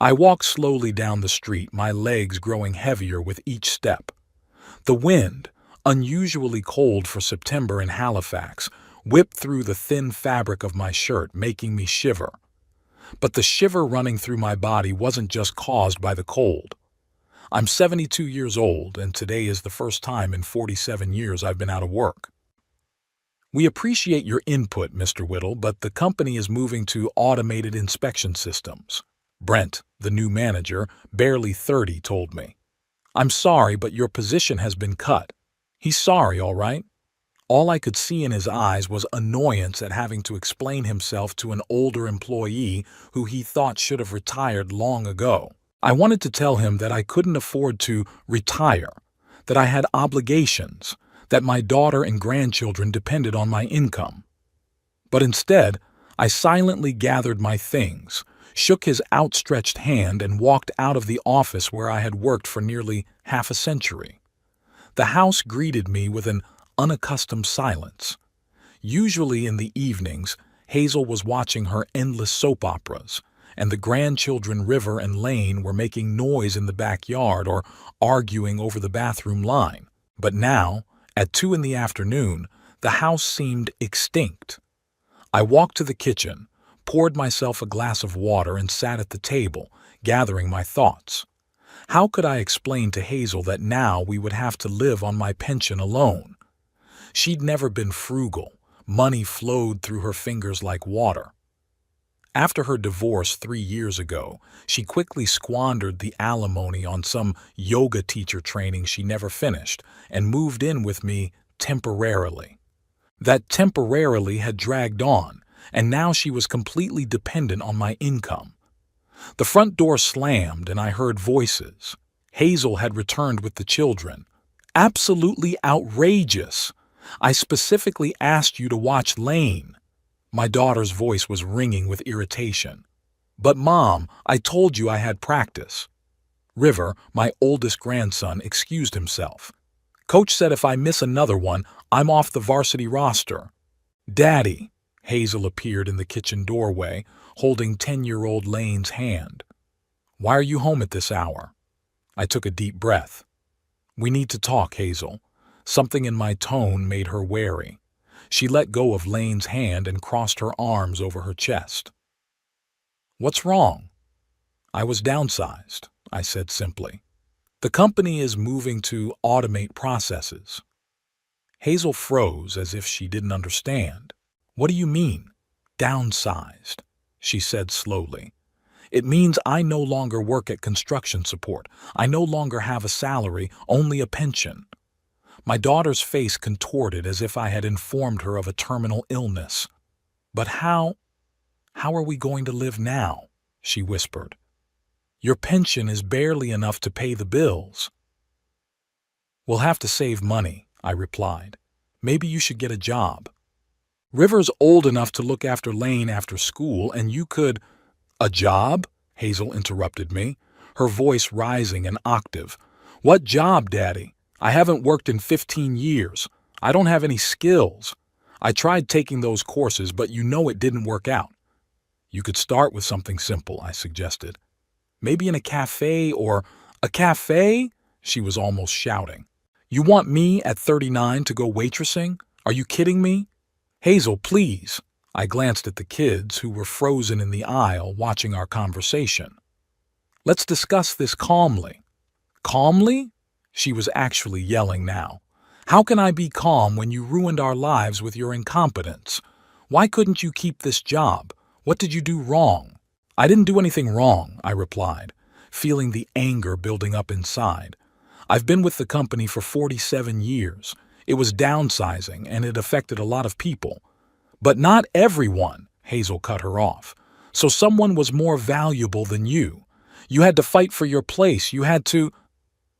I walked slowly down the street, my legs growing heavier with each step. The wind, unusually cold for September in Halifax, whipped through the thin fabric of my shirt, making me shiver. But the shiver running through my body wasn't just caused by the cold. I'm 72 years old, and today is the first time in 47 years I've been out of work. We appreciate your input, Mr. Whittle, but the company is moving to automated inspection systems. Brent, the new manager, barely 30, told me. I'm sorry, but your position has been cut. He's sorry, all right? All I could see in his eyes was annoyance at having to explain himself to an older employee who he thought should have retired long ago. I wanted to tell him that I couldn't afford to retire, that I had obligations, that my daughter and grandchildren depended on my income. But instead, I silently gathered my things, shook his outstretched hand, and walked out of the office where I had worked for nearly half a century. The house greeted me with an unaccustomed silence. Usually in the evenings, Hazel was watching her endless soap operas, and the grandchildren River and Lane were making noise in the backyard or arguing over the bathroom line. But now, at 2 in the afternoon, the house seemed extinct. I walked to the kitchen, poured myself a glass of water, and sat at the table, gathering my thoughts. How could I explain to Hazel that now we would have to live on my pension alone? She'd never been frugal. Money flowed through her fingers like water. After her divorce 3 years ago, she quickly squandered the alimony on some yoga teacher training she never finished and moved in with me temporarily. That temporarily had dragged on, and now she was completely dependent on my income. The front door slammed and I heard voices. Hazel had returned with the children. Absolutely outrageous. I specifically asked you to watch Lane. My daughter's voice was ringing with irritation. But Mom, I told you I had practice. River, my oldest grandson, excused himself. Coach said if I miss another one, I'm off the varsity roster. Daddy, Hazel appeared in the kitchen doorway, holding 10-year-old Lane's hand. Why are you home at this hour? I took a deep breath. We need to talk, Hazel. Something in my tone made her wary. She let go of Lane's hand and crossed her arms over her chest. What's wrong? I was downsized, I said simply. The company is moving to automate processes. Hazel froze as if she didn't understand. What do you mean, downsized? She said slowly. It means I no longer work at construction support. I no longer have a salary, only a pension. My daughter's face contorted as if I had informed her of a terminal illness. But how are we going to live now? She whispered. Your pension is barely enough to pay the bills. We'll have to save money, I replied. Maybe you should get a job. River's old enough to look after Lane after school, and you could— A job? Hazel interrupted me, her voice rising an octave. What job, Daddy? I haven't worked in 15 years. I don't have any skills. I tried taking those courses, but you know it didn't work out. You could start with something simple, I suggested. Maybe in a cafe or— A cafe? She was almost shouting. You want me at 39 to go waitressing? Are you kidding me? Hazel, please. I glanced at the kids who were frozen in the aisle watching our conversation. Let's discuss this calmly. Calmly? She was actually yelling now. How can I be calm when you ruined our lives with your incompetence? Why couldn't you keep this job? What did you do wrong? I didn't do anything wrong, I replied, feeling the anger building up inside. I've been with the company for 47 years. It was downsizing and it affected a lot of people. But not everyone, Hazel cut her off. So someone was more valuable than you. You had to fight for your place. You had to—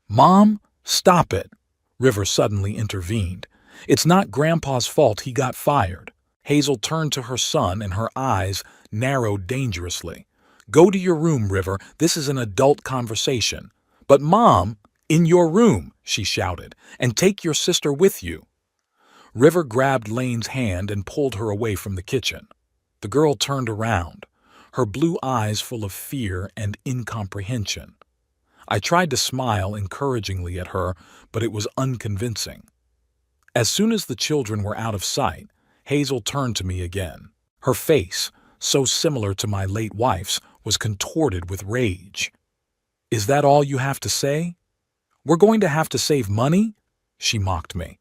Mom, stop it. River suddenly intervened. It's not Grandpa's fault he got fired. Hazel turned to her son and her eyes narrowed dangerously. Go to your room, River. This is an adult conversation. But Mom, in your room, she shouted, and take your sister with you. River grabbed Lane's hand and pulled her away from the kitchen. The girl turned around. her blue eyes full of fear and incomprehension. I tried to smile encouragingly at her, but it was unconvincing. As soon as the children were out of sight, Hazel turned to me again. Her face, so similar to my late wife's, was contorted with rage. "Is that all you have to say? We're going to have to save money?" she mocked me.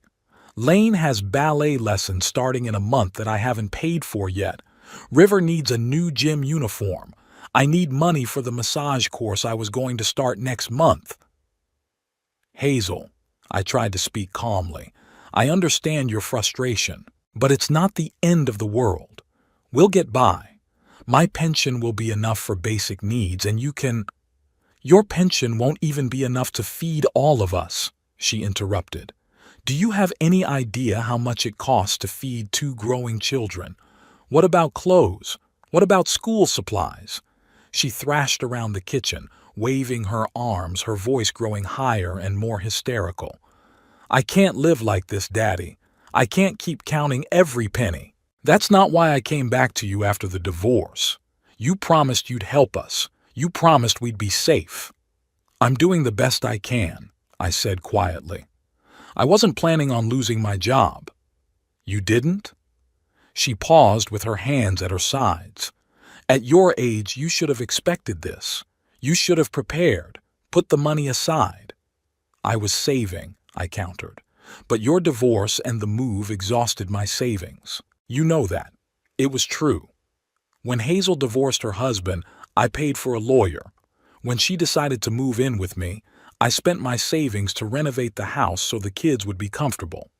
"Lane has ballet lessons starting in a month that I haven't paid for yet. River needs a new gym uniform. I need money for the massage course I was going to start next month." "Hazel," I tried to speak calmly, "I understand your frustration, but it's not the end of the world. We'll get by. My pension will be enough for basic needs, and you can—" "Your pension won't even be enough to feed all of us," she interrupted. "Do you have any idea how much it costs to feed 2 growing children? What about clothes? What about school supplies?" She thrashed around the kitchen, waving her arms, her voice growing higher and more hysterical. "I can't live like this, Daddy. I can't keep counting every penny. That's not why I came back to you after the divorce. You promised you'd help us. You promised we'd be safe." "I'm doing the best I can," I said quietly. "I wasn't planning on losing my job." "You didn't?" She paused with her hands at her sides. "At your age, you should have expected this. You should have prepared, put the money aside." "I was saving," I countered. "But your divorce and the move exhausted my savings. You know that." It was true. When Hazel divorced her husband, I paid for a lawyer. When she decided to move in with me, I spent my savings to renovate the house so the kids would be comfortable.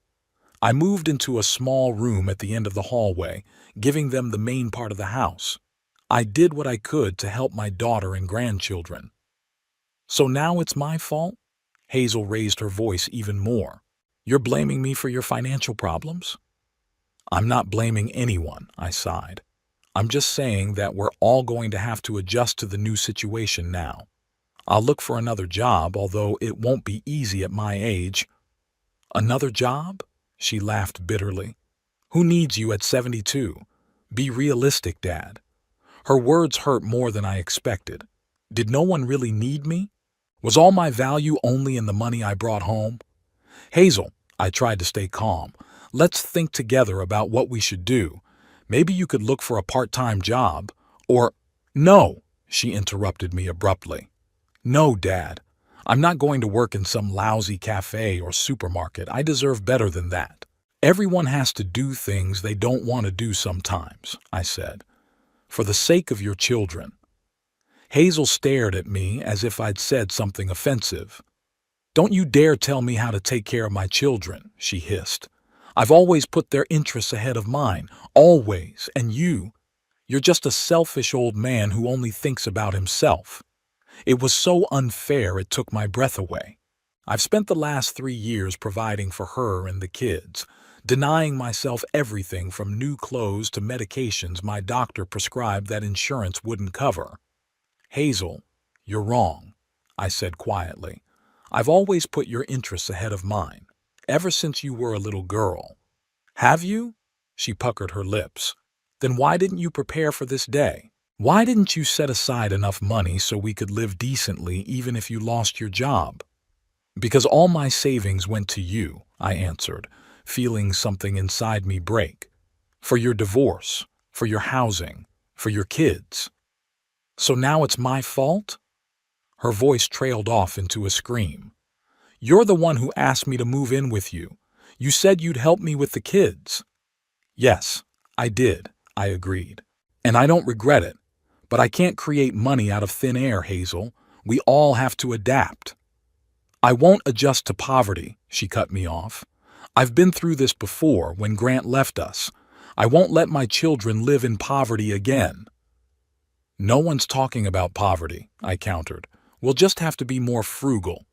I moved into a small room at the end of the hallway, giving them the main part of the house. I did what I could to help my daughter and grandchildren. "So now it's my fault?" Hazel raised her voice even more. "You're blaming me for your financial problems?" "I'm not blaming anyone," I sighed. "I'm just saying that we're all going to have to adjust to the new situation now. I'll look for another job, although it won't be easy at my age." "Another job?" She laughed bitterly. "Who needs you at 72? Be realistic, Dad." Her words hurt more than I expected. Did no one really need me? Was all my value only in the money I brought home? "Hazel," I tried to stay calm, "let's think together about what we should do. Maybe you could look for a part-time job, or—" "No," she interrupted me abruptly. "No, Dad. I'm not going to work in some lousy cafe or supermarket. I deserve better than that. Everyone has to do things they don't want to do sometimes," I said. "For the sake of your children." Hazel stared at me as if I'd said something offensive. "Don't you dare tell me how to take care of my children," she hissed. "I've always put their interests ahead of mine, always, and you're just a selfish old man who only thinks about himself." It was so unfair it took my breath away. I've spent the last 3 years providing for her and the kids, denying myself everything from new clothes to medications my doctor prescribed that insurance wouldn't cover. "Hazel, you're wrong," I said quietly. "I've always put your interests ahead of mine, ever since you were a little girl." "Have you?" She puckered her lips. "Then why didn't you prepare for this day? Why didn't you set aside enough money so we could live decently even if you lost your job?" "Because all my savings went to you," I answered, feeling something inside me break. "For your divorce, for your housing, for your kids." "So now it's my fault?" Her voice trailed off into a scream. "You're the one who asked me to move in with you. You said you'd help me with the kids." "Yes, I did," I agreed. "And I don't regret it. But I can't create money out of thin air, Hazel. We all have to adapt." "I won't adjust to poverty," she cut me off. "I've been through this before when Grant left us. I won't let my children live in poverty again." "No one's talking about poverty," I countered. "We'll just have to be more frugal."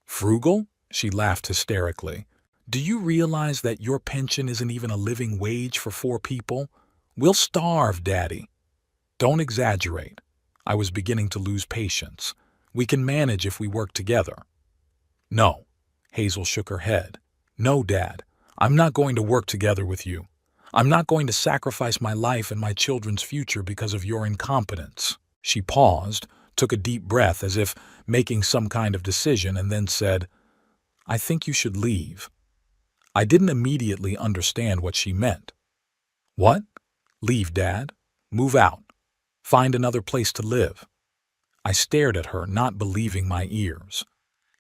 "Frugal?" She laughed hysterically. "Do you realize that your pension isn't even a living wage for 4 people? We'll starve, Daddy." "Don't exaggerate." I was beginning to lose patience. "We can manage if we work together." "No." Hazel shook her head. "No, Dad. I'm not going to work together with you. I'm not going to sacrifice my life and my children's future because of your incompetence." She paused, took a deep breath as if making some kind of decision, and then said, "I think you should leave." I didn't immediately understand what she meant. "What? Leave, Dad? Move out? Find another place to live?" I stared at her, not believing my ears.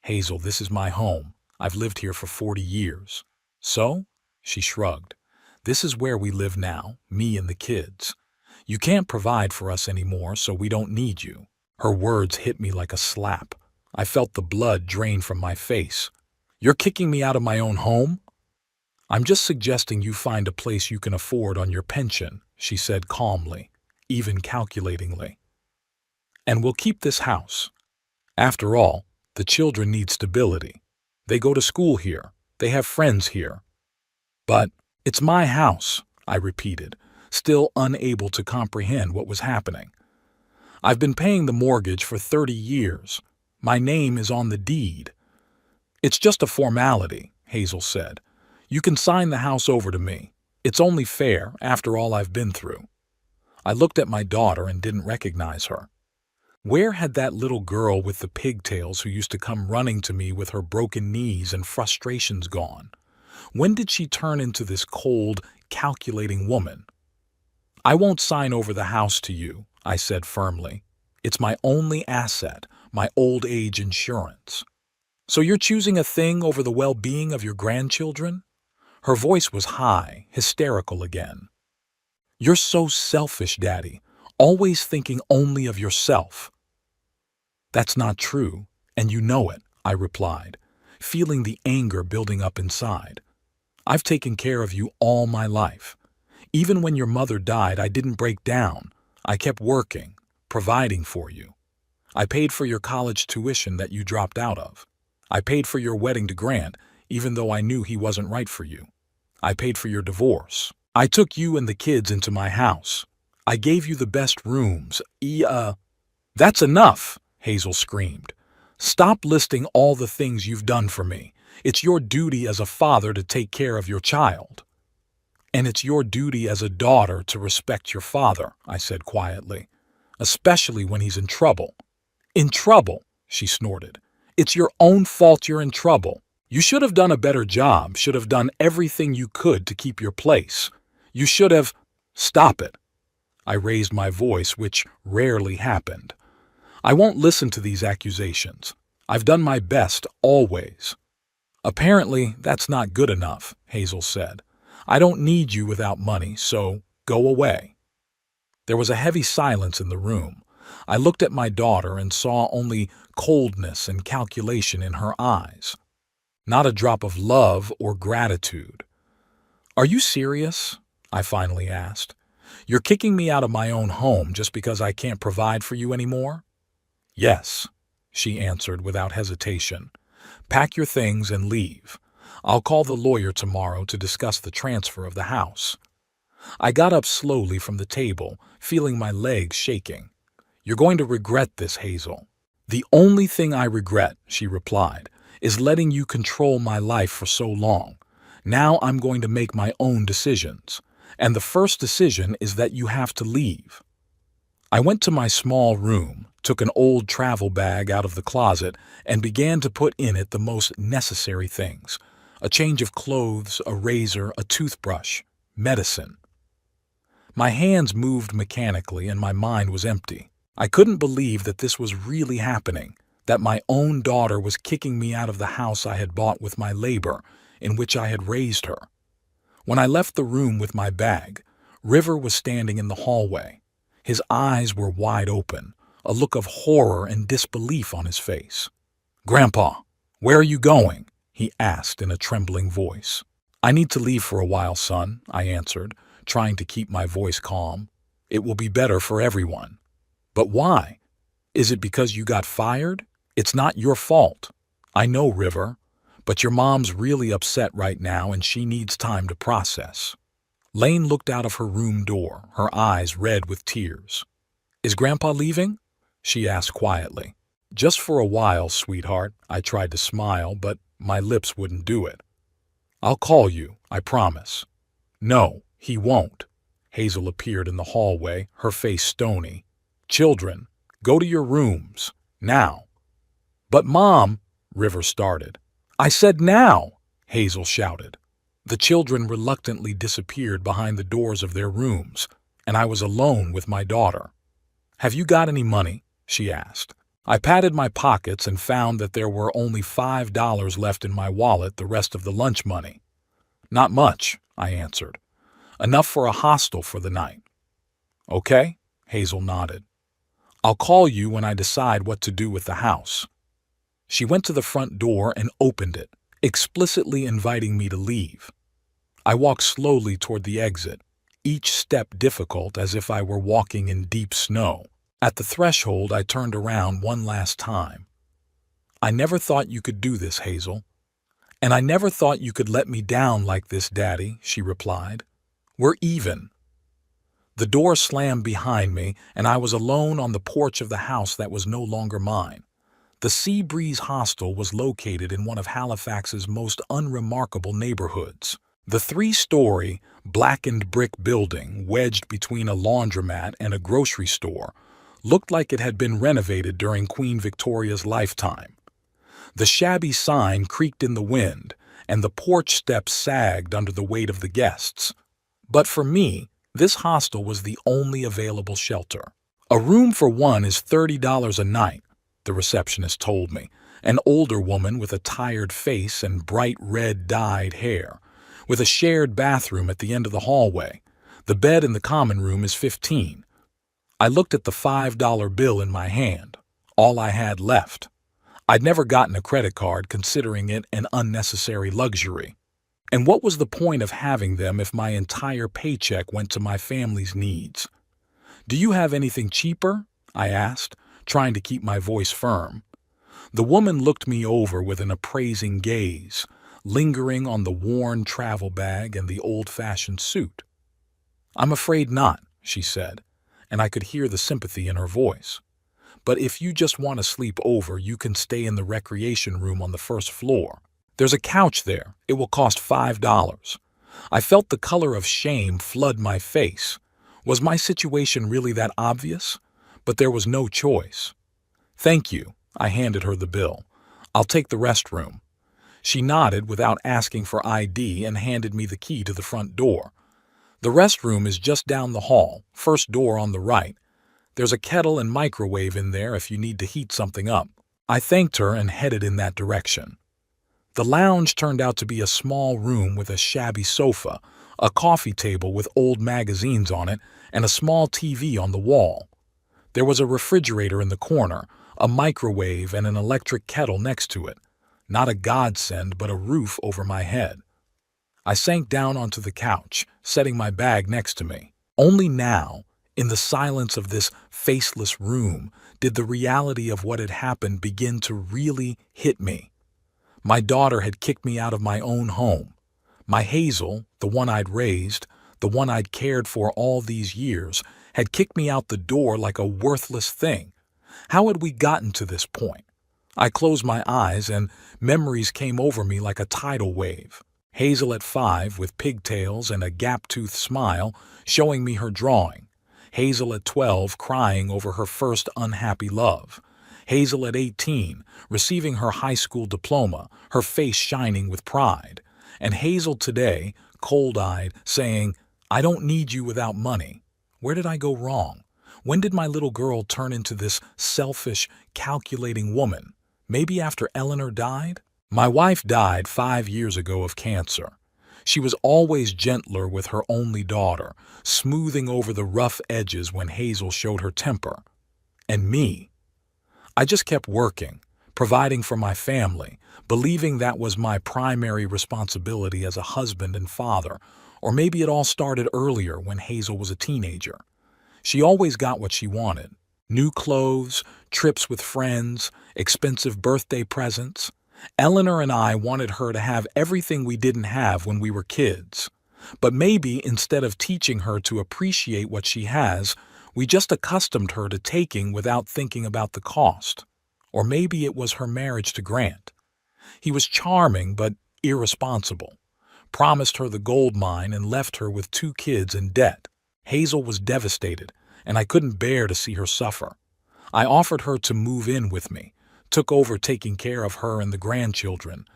"Hazel, this is my home. I've lived here for 40 years. So?" She shrugged. "This is where we live now, me and the kids. You can't provide for us anymore, so we don't need you." Her words hit me like a slap. I felt the blood drain from my face. "You're kicking me out of my own home?" "I'm just suggesting you find a place you can afford on your pension," she said calmly, even calculatingly. "And we'll keep this house. After all, the children need stability. They go to school here. They have friends here." "But it's my house," I repeated, still unable to comprehend what was happening. "I've been paying the mortgage for 30 years. My name is on the deed." "It's just a formality," Hazel said. "You can sign the house over to me. It's only fair after all I've been through." I looked at my daughter and didn't recognize her. Where had that little girl with the pigtails who used to come running to me with her broken knees and frustrations gone? When did she turn into this cold, calculating woman? "I won't sign over the house to you," I said firmly. "It's my only asset, my old age insurance." "So you're choosing a thing over the well-being of your grandchildren?" Her voice was high, hysterical again. "You're so selfish, Daddy, always thinking only of yourself." "That's not true, and you know it," I replied, feeling the anger building up inside. "I've taken care of you all my life. Even when your mother died, I didn't break down. I kept working, providing for you. I paid for your college tuition that you dropped out of. I paid for your wedding to Grant, even though I knew he wasn't right for you. I paid for your divorce. I took you and the kids into my house. I gave you the best rooms. That's enough," Hazel screamed. "Stop listing all the things you've done for me. It's your duty as a father to take care of your child." "And it's your duty as a daughter to respect your father," I said quietly, "especially when he's in trouble." "In trouble?" she snorted. "It's your own fault you're in trouble. You should have done a better job, should have done everything you could to keep your place. You should have—" "Stop it." I raised my voice, which rarely happened. "I won't listen to these accusations. I've done my best, always." "Apparently, that's not good enough," Hazel said. "I don't need you without money, so go away." There was a heavy silence in the room. I looked at my daughter and saw only coldness and calculation in her eyes. Not a drop of love or gratitude. "Are you serious?" I finally asked. "You're kicking me out of my own home just because I can't provide for you anymore?" "Yes," she answered without hesitation. "Pack your things and leave. I'll call the lawyer tomorrow to discuss the transfer of the house." I got up slowly from the table, feeling my legs shaking. "You're going to regret this, Hazel." "The only thing I regret," she replied, "is letting you control my life for so long. Now I'm going to make my own decisions. And the first decision is that you have to leave." I went to my small room, took an old travel bag out of the closet, and began to put in it the most necessary things. A change of clothes, a razor, a toothbrush, medicine. My hands moved mechanically and my mind was empty. I couldn't believe that this was really happening, that my own daughter was kicking me out of the house I had bought with my labor, in which I had raised her. When I left the room with my bag, River was standing in the hallway. His eyes were wide open, a look of horror and disbelief on his face. "Grandpa, where are you going?" he asked in a trembling voice. "I need to leave for a while, son," I answered, trying to keep my voice calm. "It will be better for everyone." "But why? Is it because you got fired? It's not your fault. I know, River, but your mom's really upset right now and she needs time to process." Lane looked out of her room door, her eyes red with tears. "Is Grandpa leaving?" she asked quietly. "Just for a while, sweetheart," I tried to smile, but my lips wouldn't do it. "I'll call you, I promise." "No, He won't. Hazel appeared in the hallway, her face stony. Children, go to your rooms. Now. But Mom, River started. I said now, Hazel shouted. The children reluctantly disappeared behind the doors of their rooms, and I was alone with my daughter. Have you got any money? She asked. I patted my pockets and found that there were only $5 left in my wallet, the rest of the lunch money. Not much, I answered. Enough for a hostel for the night. Okay, Hazel nodded. I'll call you when I decide what to do with the house. She went to the front door and opened it, explicitly inviting me to leave. I walked slowly toward the exit, each step difficult as if I were walking in deep snow. At the threshold, I turned around one last time. I never thought you could do this, Hazel. And I never thought you could let me down like this, Daddy, she replied. We're even. The door slammed behind me, and I was alone on the porch of the house that was no longer mine. The Sea Breeze Hostel was located in one of Halifax's most unremarkable neighborhoods. The 3-story, blackened brick building, wedged between a laundromat and a grocery store, looked like it had been renovated during Queen Victoria's lifetime. The shabby sign creaked in the wind, and the porch steps sagged under the weight of the guests. But for me, this hostel was the only available shelter. A room for one is $30 a night, the receptionist told me, an older woman with a tired face and bright red dyed hair, with a shared bathroom at the end of the hallway. The bed in the common room is $15. I looked at the $5 bill in my hand, all I had left. I'd never gotten a credit card, considering it an unnecessary luxury. And what was the point of having them if my entire paycheck went to my family's needs? Do you have anything cheaper? I asked, trying to keep my voice firm. The woman looked me over with an appraising gaze, lingering on the worn travel bag and the old-fashioned suit. I'm afraid not, she said, and I could hear the sympathy in her voice. But if you just want to sleep over, you can stay in the recreation room on the first floor. There's a couch there. It will cost $5. I felt the color of shame flood my face. Was my situation really that obvious? But there was no choice. Thank you. I handed her the bill. I'll take the restroom. She nodded without asking for ID and handed me the key to the front door. The restroom is just down the hall, first door on the right. There's a kettle and microwave in there if you need to heat something up. I thanked her and headed in that direction. The lounge turned out to be a small room with a shabby sofa, a coffee table with old magazines on it, and a small TV on the wall. There was a refrigerator in the corner, a microwave and an electric kettle next to it. Not a godsend, but a roof over my head. I sank down onto the couch, setting my bag next to me. Only now, in the silence of this faceless room, did the reality of what had happened begin to really hit me. My daughter had kicked me out of my own home. My Hazel, the one I'd raised, the one I'd cared for all these years, had kicked me out the door like a worthless thing. How had we gotten to this point? I closed my eyes and memories came over me like a tidal wave. Hazel at 5 with pigtails and a gap-toothed smile showing me her drawing. Hazel at 12 crying over her first unhappy love. Hazel at 18 receiving her high school diploma, her face shining with pride. And Hazel today, cold-eyed, saying, I don't need you without money. Where did I go wrong? When did my little girl turn into this selfish, calculating woman? Maybe after Eleanor died? My wife died 5 years ago of cancer. She was always gentler with her only daughter, smoothing over the rough edges when Hazel showed her temper. And me. I just kept working, providing for my family, believing that was my primary responsibility as a husband and father, or maybe it all started earlier when Hazel was a teenager. She always got what she wanted. New clothes, trips with friends, expensive birthday presents. Eleanor and I wanted her to have everything we didn't have when we were kids. But maybe instead of teaching her to appreciate what she has, we just accustomed her to taking without thinking about the cost. Or maybe it was her marriage to Grant. He was charming but irresponsible. promised her the gold mine, and left her with 2 kids in debt. Hazel was devastated, and I couldn't bear to see her suffer. I offered her to move in with me, took over taking care of her and the grandchildren.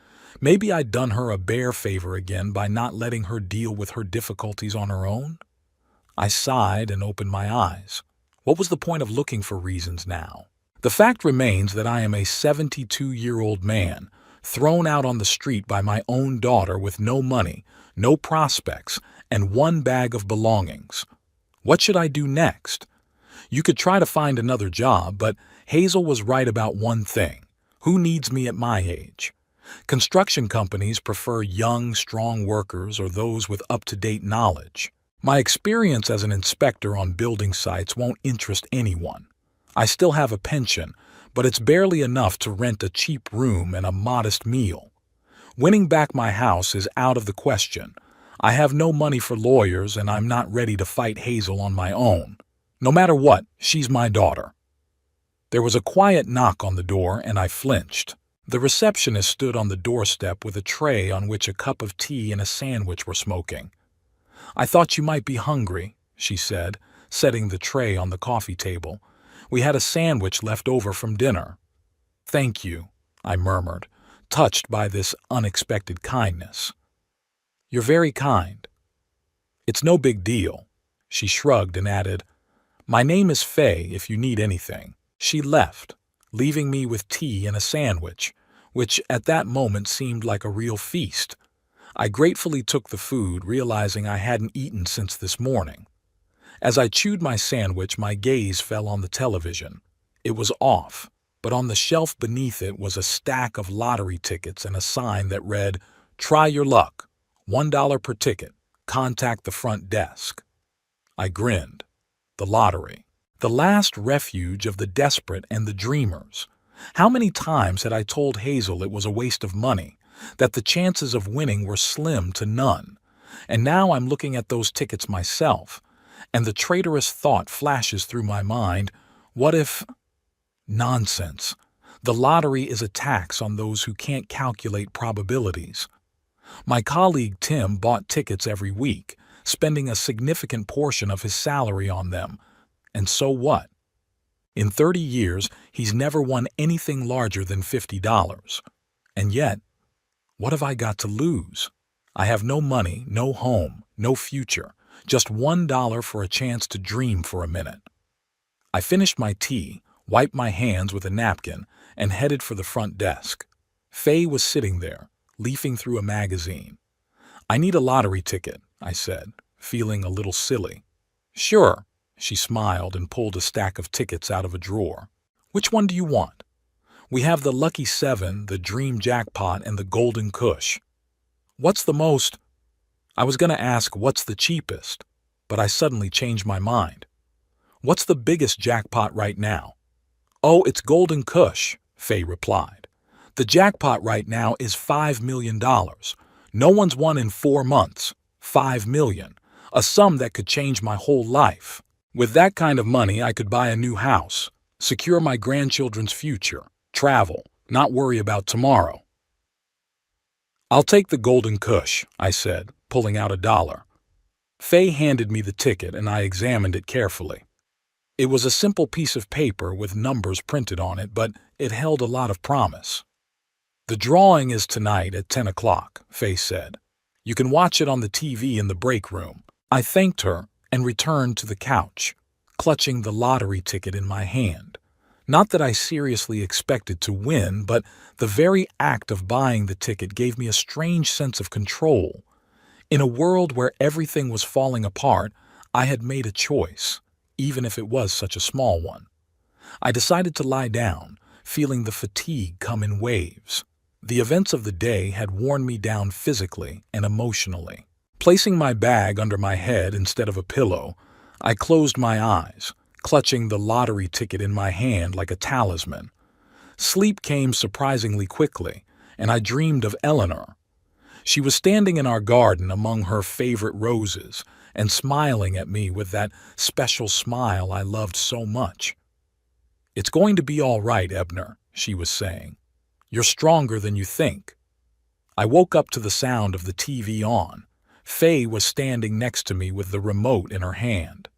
Maybe I'd done her a bare favor again by not letting her deal with her difficulties on her own. I sighed and opened my eyes. What was the point of looking for reasons now? The fact remains that I am a 72-year-old man, thrown out on the street by my own daughter with no money, no prospects, and 1 bag of belongings. What should I do next? You could try to find another job, but Hazel was right about one thing. Who needs me at my age? Construction companies prefer young, strong workers or those with up-to-date knowledge. My experience as an inspector on building sites won't interest anyone. I still have a pension, but it's barely enough to rent a cheap room and a modest meal. Winning back my house is out of the question. I have no money for lawyers, and I'm not ready to fight Hazel on my own. No matter what, she's my daughter. There was a quiet knock on the door, and I flinched. The receptionist stood on the doorstep with a tray on which a cup of tea and a sandwich were smoking. "I thought you might be hungry," she said, setting the tray on the coffee table. "We had a sandwich left over from dinner." "Thank you," I murmured, touched by this unexpected kindness. "You're very kind." "It's no big deal." She shrugged and added, "My name is Faye if you need anything." She left, leaving me with tea and a sandwich, which at that moment seemed like a real feast. I gratefully took the food, realizing I hadn't eaten since this morning. As I chewed my sandwich, my gaze fell on the television. It was off, but on the shelf beneath it was a stack of lottery tickets and a sign that read, "Try your luck. $1 per ticket. Contact the front desk." I grinned. The lottery. The last refuge of the desperate and the dreamers. How many times had I told Hazel it was a waste of money, that the chances of winning were slim to none? And now I'm looking at those tickets myself, and the traitorous thought flashes through my mind, what if... Nonsense. The lottery is a tax on those who can't calculate probabilities. My colleague Tim bought tickets every week, spending a significant portion of his salary on them. And so what? In 30 years, he's never won anything larger than $50. And yet, what have I got to lose? I have no money, no home, no future, just $1 for a chance to dream for a minute. I finished my tea, wiped my hands with a napkin, and headed for the front desk. Faye was sitting there, leafing through a magazine. "I need a lottery ticket," I said, feeling a little silly. "Sure." She smiled and pulled a stack of tickets out of a drawer. "Which one do you want?" "We have the Lucky 7, the Dream Jackpot, and the Golden Cush." "What's the most—" I was going to ask what's the cheapest, but I suddenly changed my mind. "What's the biggest jackpot right now?" "Oh, it's Golden Cush," Faye replied. "The jackpot right now is $5 million. No one's won in 4 months. $5 million. A sum that could change my whole life. With that kind of money, I could buy a new house, secure my grandchildren's future, travel, not worry about tomorrow." "I'll take the Golden Cush," I said, pulling out $1. Faye handed me the ticket and I examined it carefully. It was a simple piece of paper with numbers printed on it, but it held a lot of promise. "The drawing is tonight at 10 o'clock, Faye said. "You can watch it on the TV in the break room." I thanked her and returned to the couch, clutching the lottery ticket in my hand. Not that I seriously expected to win, but the very act of buying the ticket gave me a strange sense of control. In a world where everything was falling apart, I had made a choice, even if it was such a small one. I decided to lie down, feeling the fatigue come in waves. The events of the day had worn me down physically and emotionally. Placing my bag under my head instead of a pillow, I closed my eyes, clutching the lottery ticket in my hand like a talisman. Sleep came surprisingly quickly, and I dreamed of Eleanor. She was standing in our garden among her favorite roses and smiling at me with that special smile I loved so much. "It's going to be all right, Ebner," she was saying. "You're stronger than you think." I woke up to the sound of the TV on. Faye was standing next to me with the remote in her hand.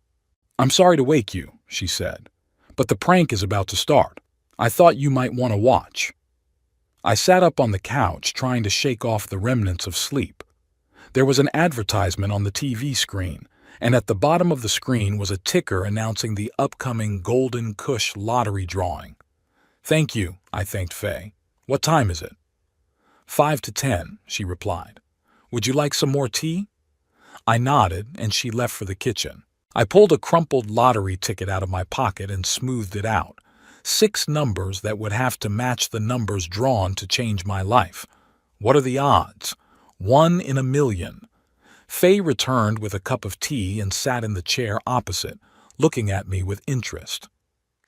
"I'm sorry to wake you," she said, "but the prank is about to start. I thought you might want to watch." I sat up on the couch trying to shake off the remnants of sleep. There was an advertisement on the TV screen, and at the bottom of the screen was a ticker announcing the upcoming Golden Cush lottery drawing. "Thank you," I thanked Faye. "What time is it?" 5 to 10, she replied. "Would you like some more tea?" I nodded, and she left for the kitchen. I pulled a crumpled lottery ticket out of my pocket and smoothed it out. 6 numbers that would have to match the numbers drawn to change my life. What are the odds? 1 in a million. Faye returned with a cup of tea and sat in the chair opposite, looking at me with interest.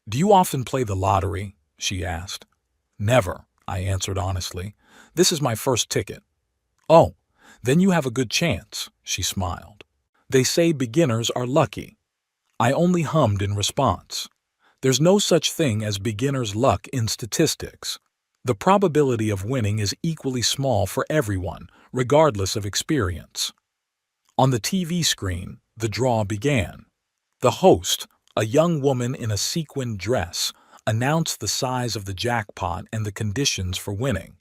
"Do you often play the lottery?" she asked. "Never," I answered honestly. "This is my first ticket." "Oh, then you have a good chance," she smiled. "They say beginners are lucky." I only hummed in response. There's no such thing as beginner's luck in statistics. The probability of winning is equally small for everyone, regardless of experience. On the TV screen, the draw began. The host, a young woman in a sequined dress, announced the size of the jackpot and the conditions for winning.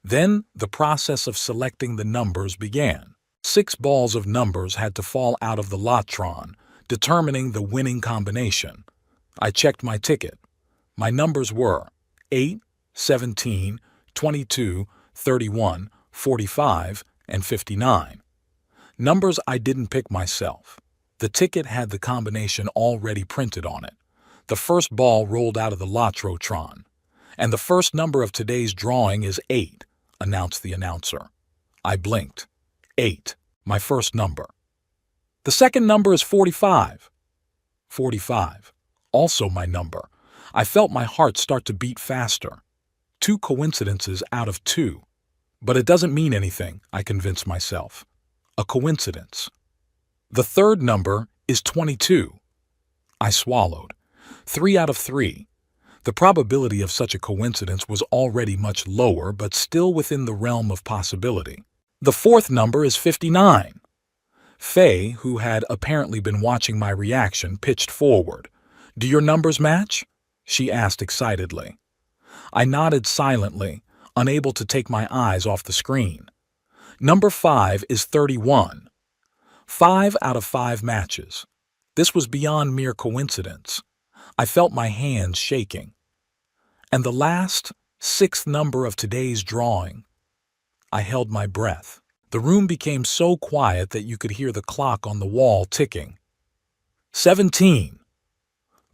Then the process of selecting the numbers began. 6 balls of numbers had to fall out of the lotron, determining the winning combination. I checked my ticket. My numbers were 8, 17, 22, 31, 45, and 59. Numbers I didn't pick myself. The ticket had the combination already printed on it. The first ball rolled out of the lotrotron. "And the first number of today's drawing is 8, announced the announcer. I blinked. 8, my first number. "The second number is 45. 45, also my number. I felt my heart start to beat faster. 2 coincidences out of 2. But it doesn't mean anything, I convinced myself. A coincidence. "The third number is 22. I swallowed. 3 out of 3. The probability of such a coincidence was already much lower, but still within the realm of possibility. "The fourth number is 59. Faye, who had apparently been watching my reaction, pitched forward. "Do your numbers match?" she asked excitedly. I nodded silently, unable to take my eyes off the screen. "Number 5 is 31. 5 out of 5 matches. This was beyond mere coincidence. I felt my hands shaking. "And the last, 6th number of today's drawing." I held my breath. The room became so quiet that you could hear the clock on the wall ticking. 17.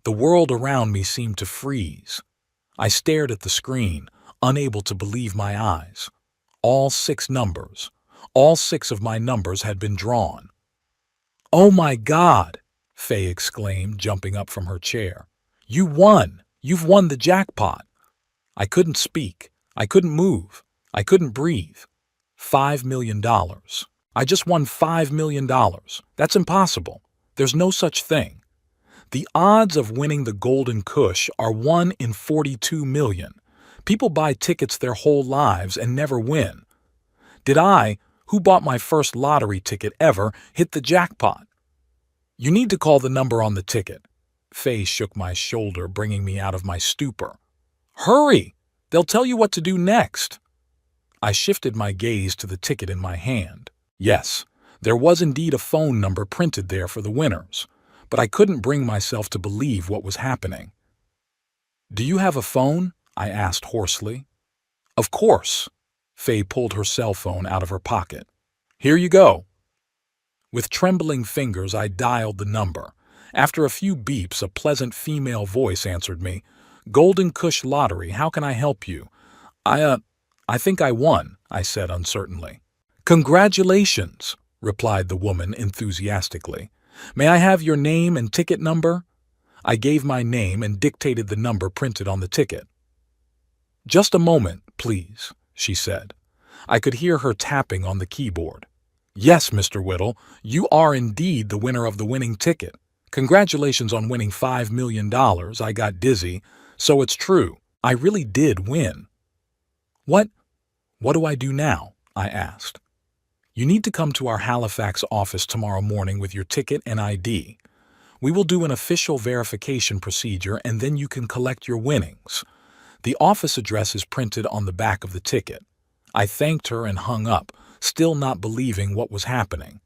The world around me seemed to freeze. I stared at the screen, unable to believe my eyes. All 6 numbers, all 6 of my numbers had been drawn. "Oh my God!" Faye exclaimed, jumping up from her chair. "You won! You've won the jackpot!" I couldn't speak. I couldn't move. I couldn't breathe. $5 million. I just won $5 million. That's impossible. There's no such thing. The odds of winning the Golden Cush are 1 in 42 million. People buy tickets their whole lives and never win. Did I, who bought my first lottery ticket ever, hit the jackpot? "You need to call the number on the ticket." Faye shook my shoulder, bringing me out of my stupor. "Hurry! They'll tell you what to do next." I shifted my gaze to the ticket in my hand. Yes, there was indeed a phone number printed there for the winners, but I couldn't bring myself to believe what was happening. "Do you have a phone?" I asked hoarsely. "Of course." Faye pulled her cell phone out of her pocket. "Here you go." With trembling fingers, I dialed the number. After a few beeps, a pleasant female voice answered me. "Golden Cush Lottery, how can I help you?" I think I won," I said uncertainly. "Congratulations," replied the woman enthusiastically. "May I have your name and ticket number?" I gave my name and dictated the number printed on the ticket. "Just a moment, please," she said. I could hear her tapping on the keyboard. "Yes, Mr. Whittle, you are indeed the winner of the winning ticket. Congratulations on winning $5 million. I got dizzy. So it's true. I really did win." What do I do now?" I asked. You need to come to our Halifax office tomorrow morning with your ticket and ID. We will do an official verification procedure and then you can collect your winnings. The office address is printed on the back of the ticket. I thanked her and hung up, still not believing what was happening.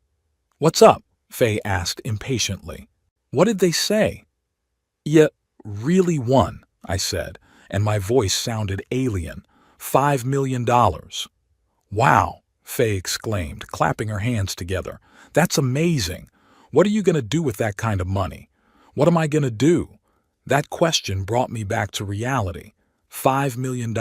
What's up? Faye asked impatiently. What did they say? You really won, I said, and my voice sounded alien. $5 million. Wow, Faye exclaimed, clapping her hands together. That's amazing. What are you going to do with that kind of money? What am I going to do? That question brought me back to reality. $5 million.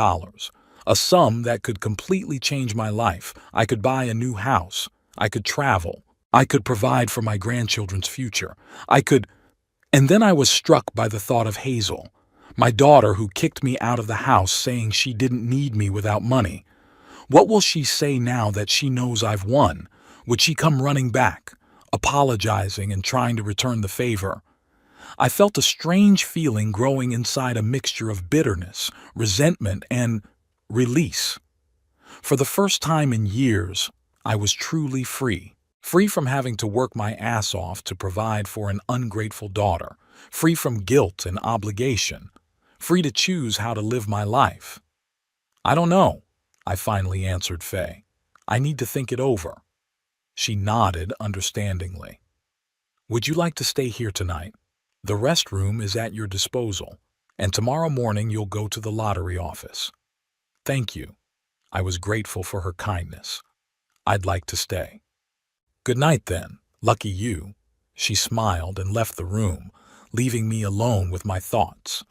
A sum that could completely change my life. I could buy a new house. I could travel. I could provide for my grandchildren's future. And then I was struck by the thought of Hazel, my daughter who kicked me out of the house saying she didn't need me without money. What will she say now that she knows I've won? Would she come running back, apologizing and trying to return the favor? I felt a strange feeling growing inside, a mixture of bitterness, resentment, and release. For the first time in years, I was truly free. Free from having to work my ass off to provide for an ungrateful daughter. Free from guilt and obligation. Free to choose how to live my life. I don't know, I finally answered Faye. I need to think it over. She nodded understandingly. Would you like to stay here tonight? The restroom is at your disposal, and tomorrow morning you'll go to the lottery office. Thank you. I was grateful for her kindness. I'd like to stay. Good night then, lucky you. She smiled and left the room, leaving me alone with my thoughts.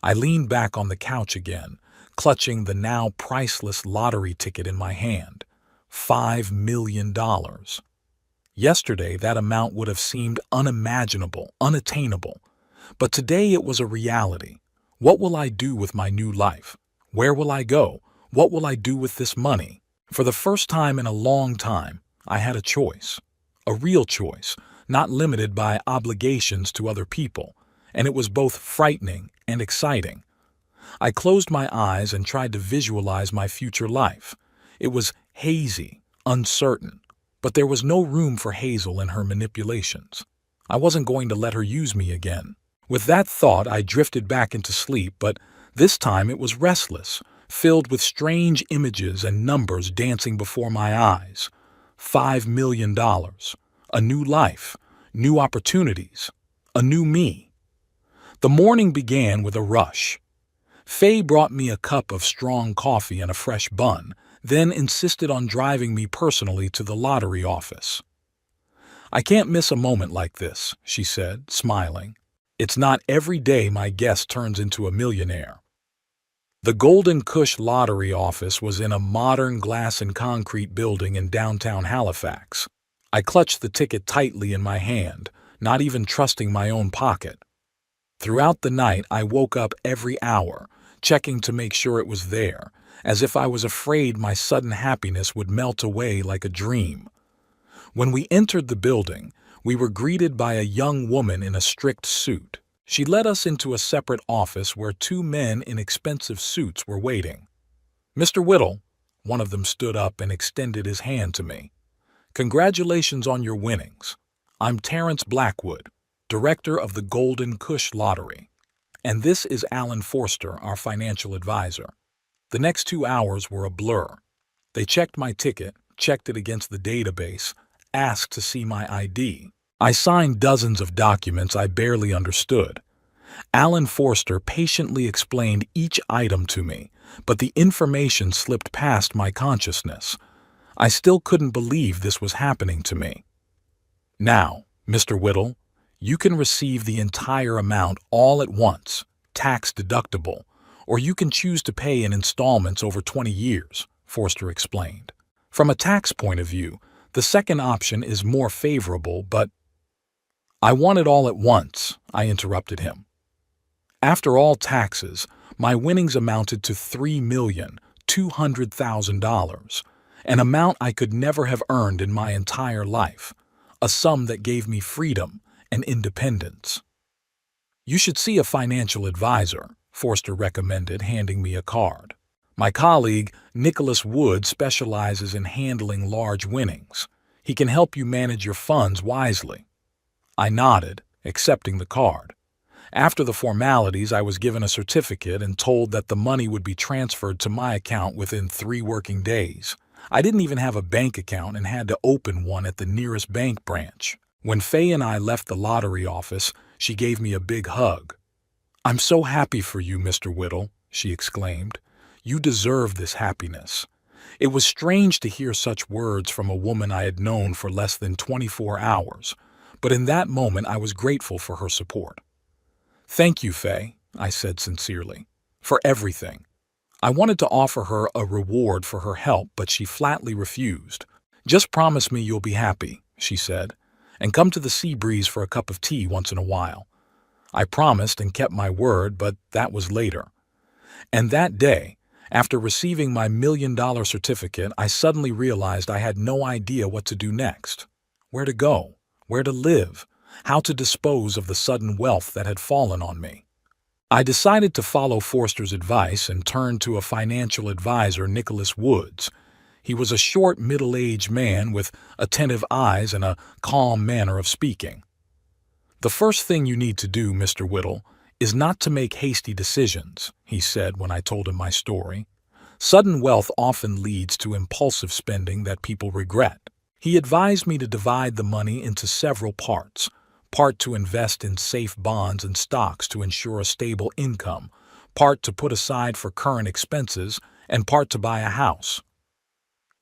I leaned back on the couch again, clutching the now priceless lottery ticket in my hand. $5 million. Yesterday, that amount would have seemed unimaginable, unattainable. But today it was a reality. What will I do with my new life? Where will I go? What will I do with this money? For the first time in a long time, I had a choice. A real choice, not limited by obligations to other people. And it was both frightening and exciting. I closed my eyes and tried to visualize my future life. It was hazy, uncertain. But there was no room for Hazel and her manipulations. I wasn't going to let her use me again. With that thought, I drifted back into sleep, but this time it was restless, filled with strange images and numbers dancing before my eyes. $5 million. A new life. New opportunities. A new me. The morning began with a rush. Faye brought me a cup of strong coffee and a fresh bun, then insisted on driving me personally to the lottery office. I can't miss a moment like this, she said, smiling. It's not every day my guest turns into a millionaire. The Golden Cush Lottery office was in a modern glass and concrete building in downtown Halifax. I clutched the ticket tightly in my hand, not even trusting my own pocket. Throughout the night, I woke up every hour, checking to make sure it was there, as if I was afraid my sudden happiness would melt away like a dream. When we entered the building, we were greeted by a young woman in a strict suit. She led us into a separate office where two men in expensive suits were waiting. Mr. Whittle, one of them stood up and extended his hand to me. Congratulations on your winnings. I'm Terrence Blackwood, director of the Golden Cush Lottery. And this is Alan Forster, our financial advisor. The next 2 hours were a blur. They checked my ticket, checked it against the database, asked to see my ID. I signed dozens of documents I barely understood. Alan Forster patiently explained each item to me, but the information slipped past my consciousness. I still couldn't believe this was happening to me. Now, Mr. Whittle, you can receive the entire amount all at once, tax deductible, or you can choose to pay in installments over 20 years, Forster explained. From a tax point of view, the second option is more favorable, but I want it all at once, I interrupted him. After all taxes, my winnings amounted to $3,200,000, an amount I could never have earned in my entire life, a sum that gave me freedom and independence. You should see a financial advisor, Forster recommended, handing me a card. My colleague, Nicholas Wood specializes in handling large winnings. He can help you manage your funds wisely." I nodded, accepting the card. After the formalities, I was given a certificate and told that the money would be transferred to my account within 3 working days. I didn't even have a bank account and had to open one at the nearest bank branch. When Faye and I left the lottery office, she gave me a big hug. "I'm so happy for you, Mr. Whittle," she exclaimed. "You deserve this happiness." It was strange to hear such words from a woman I had known for less than 24 hours, but in that moment I was grateful for her support. "Thank you, Faye," I said sincerely, "for everything." I wanted to offer her a reward for her help, but she flatly refused. "Just promise me you'll be happy," she said, "and come to the Sea Breeze for a cup of tea once in a while." I promised and kept my word, but that was later. And that day, after receiving my $1 million certificate, I suddenly realized I had no idea what to do next. Where to go, where to live, how to dispose of the sudden wealth that had fallen on me. I decided to follow Forster's advice and turn to a financial advisor, Nicholas Woods. He was a short, middle-aged man with attentive eyes and a calm manner of speaking. "The first thing you need to do, Mr. Whittle, is not to make hasty decisions," he said when I told him my story. "Sudden wealth often leads to impulsive spending that people regret." He advised me to divide the money into several parts: part to invest in safe bonds and stocks to ensure a stable income, part to put aside for current expenses, and part to buy a house.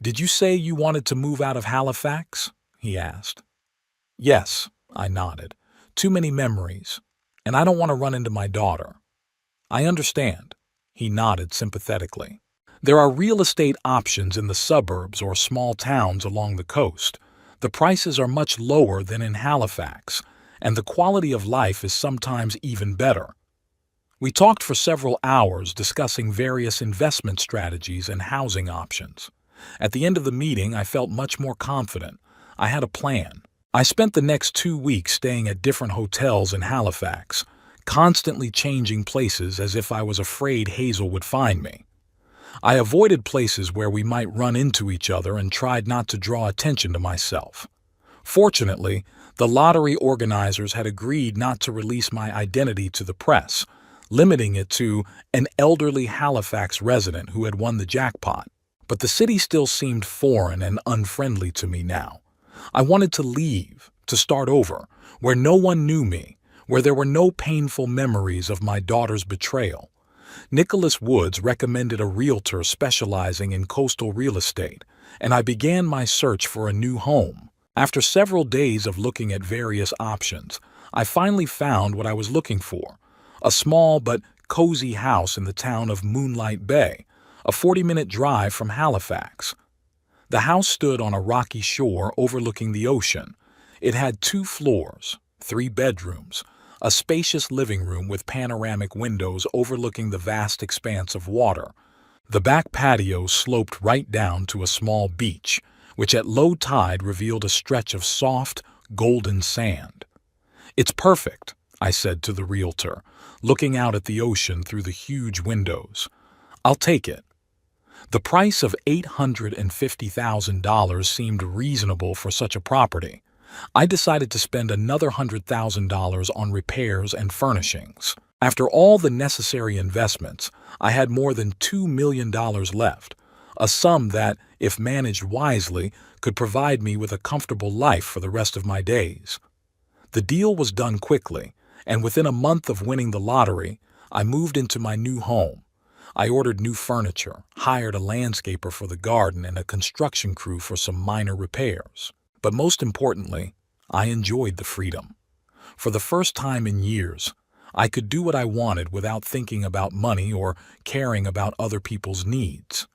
"Did you say you wanted to move out of Halifax?" he asked. "Yes," I nodded. "Too many memories, and I don't want to run into my daughter." "I understand." He nodded sympathetically. "There are real estate options in the suburbs or small towns along the coast. The prices are much lower than in Halifax, and the quality of life is sometimes even better." We talked for several hours discussing various investment strategies and housing options. At the end of the meeting, I felt much more confident. I had a plan. I spent the next 2 weeks staying at different hotels in Halifax, constantly changing places as if I was afraid Hazel would find me. I avoided places where we might run into each other and tried not to draw attention to myself. Fortunately, the lottery organizers had agreed not to release my identity to the press, limiting it to an elderly Halifax resident who had won the jackpot. But the city still seemed foreign and unfriendly to me now. I wanted to leave, to start over, where no one knew me, where there were no painful memories of my daughter's betrayal. Nicholas Woods recommended a realtor specializing in coastal real estate, and I began my search for a new home. After several days of looking at various options, I finally found what I was looking for: a small but cozy house in the town of Moonlight Bay, a 40-minute drive from Halifax. The house stood on a rocky shore overlooking the ocean. It had 2 floors, 3 bedrooms, a spacious living room with panoramic windows overlooking the vast expanse of water. The back patio sloped right down to a small beach, which at low tide revealed a stretch of soft, golden sand. "It's perfect," I said to the realtor, looking out at the ocean through the huge windows. "I'll take it." The price of $850,000 seemed reasonable for such a property. I decided to spend another $100,000 on repairs and furnishings. After all the necessary investments, I had more than $2 million left, a sum that, if managed wisely, could provide me with a comfortable life for the rest of my days. The deal was done quickly, and within a month of winning the lottery, I moved into my new home. I ordered new furniture, hired a landscaper for the garden, and a construction crew for some minor repairs. But most importantly, I enjoyed the freedom. For the first time in years, I could do what I wanted without thinking about money or caring about other people's needs.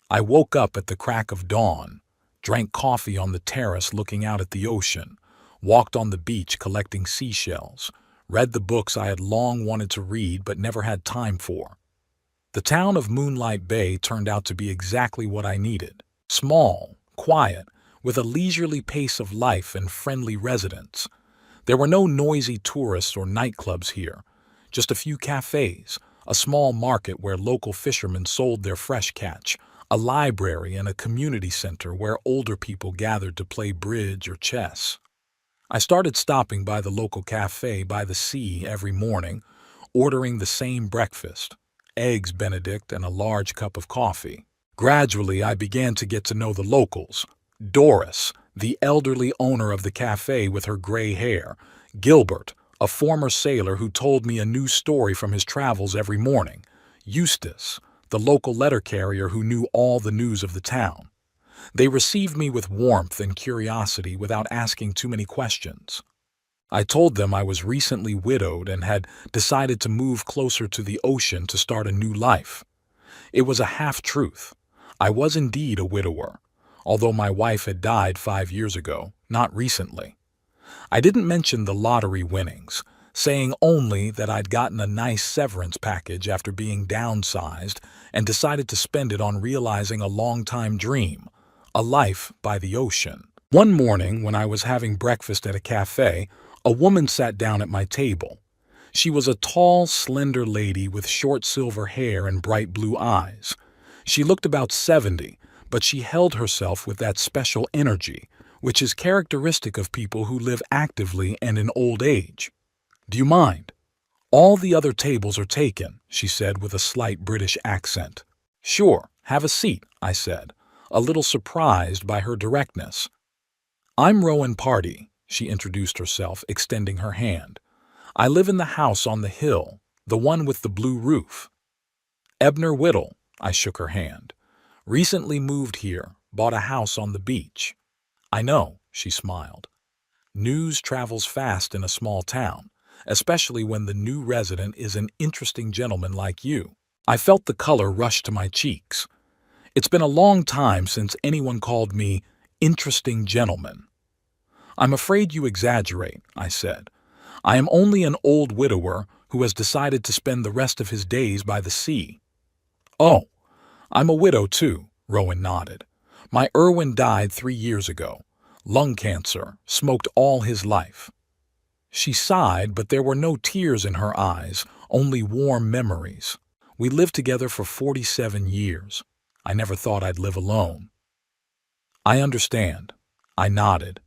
I woke up at the crack of dawn, drank coffee on the terrace looking out at the ocean, walked on the beach collecting seashells, read the books I had long wanted to read but never had time for. The town of Moonlight Bay turned out to be exactly what I needed: small, quiet, with a leisurely pace of life and friendly residents. There were no noisy tourists or nightclubs here, just a few cafes, a small market where local fishermen sold their fresh catch, a library, and a community center where older people gathered to play bridge or chess. I started stopping by the local cafe by the sea every morning, ordering the same breakfast, eggs Benedict and a large cup of coffee. Gradually, I began to get to know the locals. Doris, the elderly owner of the cafe with her gray hair, Gilbert, a former sailor who told me a new story from his travels every morning, Eustace, the local letter carrier who knew all the news of the town. They received me with warmth and curiosity without asking too many questions. I told them I was recently widowed and had decided to move closer to the ocean to start a new life. It was a half-truth. I was indeed a widower, although my wife had died 5 years ago, not recently. I didn't mention the lottery winnings, saying only that I'd gotten a nice severance package after being downsized and decided to spend it on realizing a long-time dream, a life by the ocean. One morning, when I was having breakfast at a cafe, a woman sat down at my table. She was a tall, slender lady with short silver hair and bright blue eyes. She looked about 70, but she held herself with that special energy, which is characteristic of people who live actively and in old age. "Do you mind? All the other tables are taken," she said with a slight British accent. "Sure, have a seat," I said, a little surprised by her directness. "I'm Rowan Party," she introduced herself, extending her hand. "I live in the house on the hill, the one with the blue roof." "Ebner Whittle," I shook her hand. "Recently moved here, bought a house on the beach." "I know," she smiled. News travels fast in a small town, especially when the new resident is an interesting gentleman like you. I felt the color rush to my cheeks. It's been a long time since anyone called me interesting gentleman. "I'm afraid you exaggerate," I said. "I am only an old widower who has decided to spend the rest of his days by the sea." "Oh, I'm a widow too," Rowan nodded. "My Irwin died 3 years ago. Lung cancer, smoked all his life." She sighed, but there were no tears in her eyes, only warm memories. We lived together for 47 years. I never thought I'd live alone. "I understand." I nodded.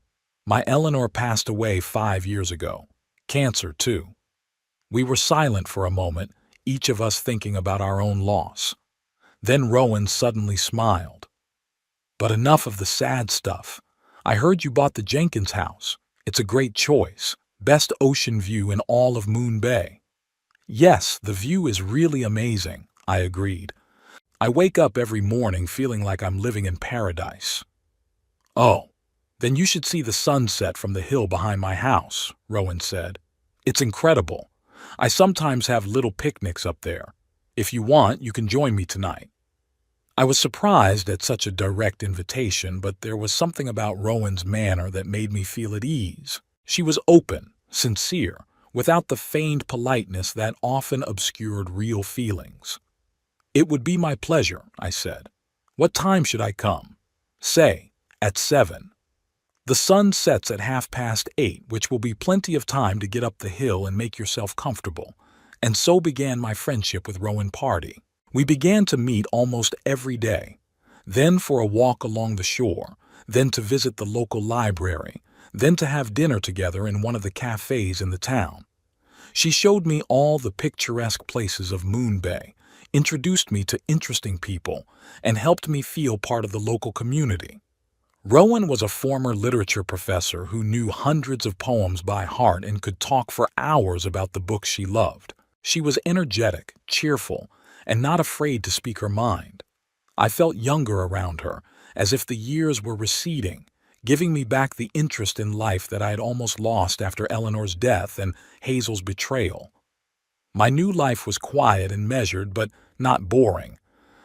"My Eleanor passed away 5 years ago. Cancer, too." We were silent for a moment, each of us thinking about our own loss. Then Rowan suddenly smiled. "But enough of the sad stuff. I heard you bought the Jenkins house. It's a great choice. Best ocean view in all of Moon Bay." "Yes, the view is really amazing," I agreed. "I wake up every morning feeling like I'm living in paradise." "Oh, then you should see the sunset from the hill behind my house," Rowan said. "It's incredible. I sometimes have little picnics up there. If you want, you can join me tonight." I was surprised at such a direct invitation, but there was something about Rowan's manner that made me feel at ease. She was open, sincere, without the feigned politeness that often obscured real feelings. "It would be my pleasure," I said. "What time should I come?" "Say, at 7. The sun sets at 8:30, which will be plenty of time to get up the hill and make yourself comfortable." And so began my friendship with Rowan Party. We began to meet almost every day, then for a walk along the shore, then to visit the local library, then to have dinner together in one of the cafes in the town. She showed me all the picturesque places of Moon Bay, introduced me to interesting people, and helped me feel part of the local community. Rowan was a former literature professor who knew hundreds of poems by heart and could talk for hours about the books she loved. She was energetic, cheerful, and not afraid to speak her mind. I felt younger around her, as if the years were receding, giving me back the interest in life that I had almost lost after Eleanor's death and Hazel's betrayal. My new life was quiet and measured, but not boring.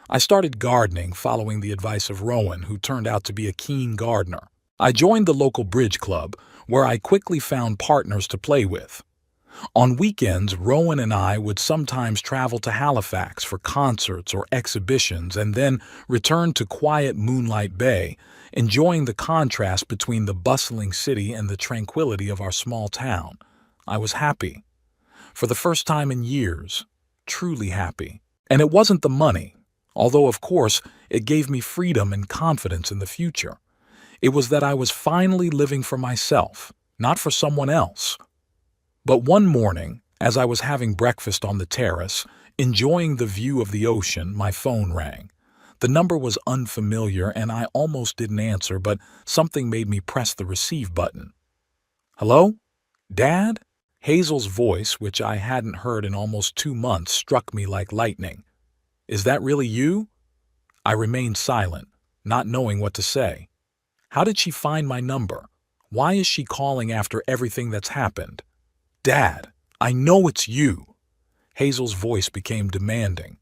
I started gardening, following the advice of Rowan, who turned out to be a keen gardener. I joined the local bridge club, where I quickly found partners to play with. On weekends, Rowan and I would sometimes travel to Halifax for concerts or exhibitions and then return to quiet Moonlight Bay, enjoying the contrast between the bustling city and the tranquility of our small town. I was happy. For the first time in years, truly happy. And it wasn't the money. Although, of course, it gave me freedom and confidence in the future. It was that I was finally living for myself, not for someone else. But one morning, as I was having breakfast on the terrace, enjoying the view of the ocean, my phone rang. The number was unfamiliar and I almost didn't answer, but something made me press the receive button. Hello? Dad? Hazel's voice, which I hadn't heard in almost 2 months, struck me like lightning. Is that really you? I remained silent, not knowing what to say. How did she find my number? Why is she calling after everything that's happened? Dad, I know it's you. Hazel's voice became demanding.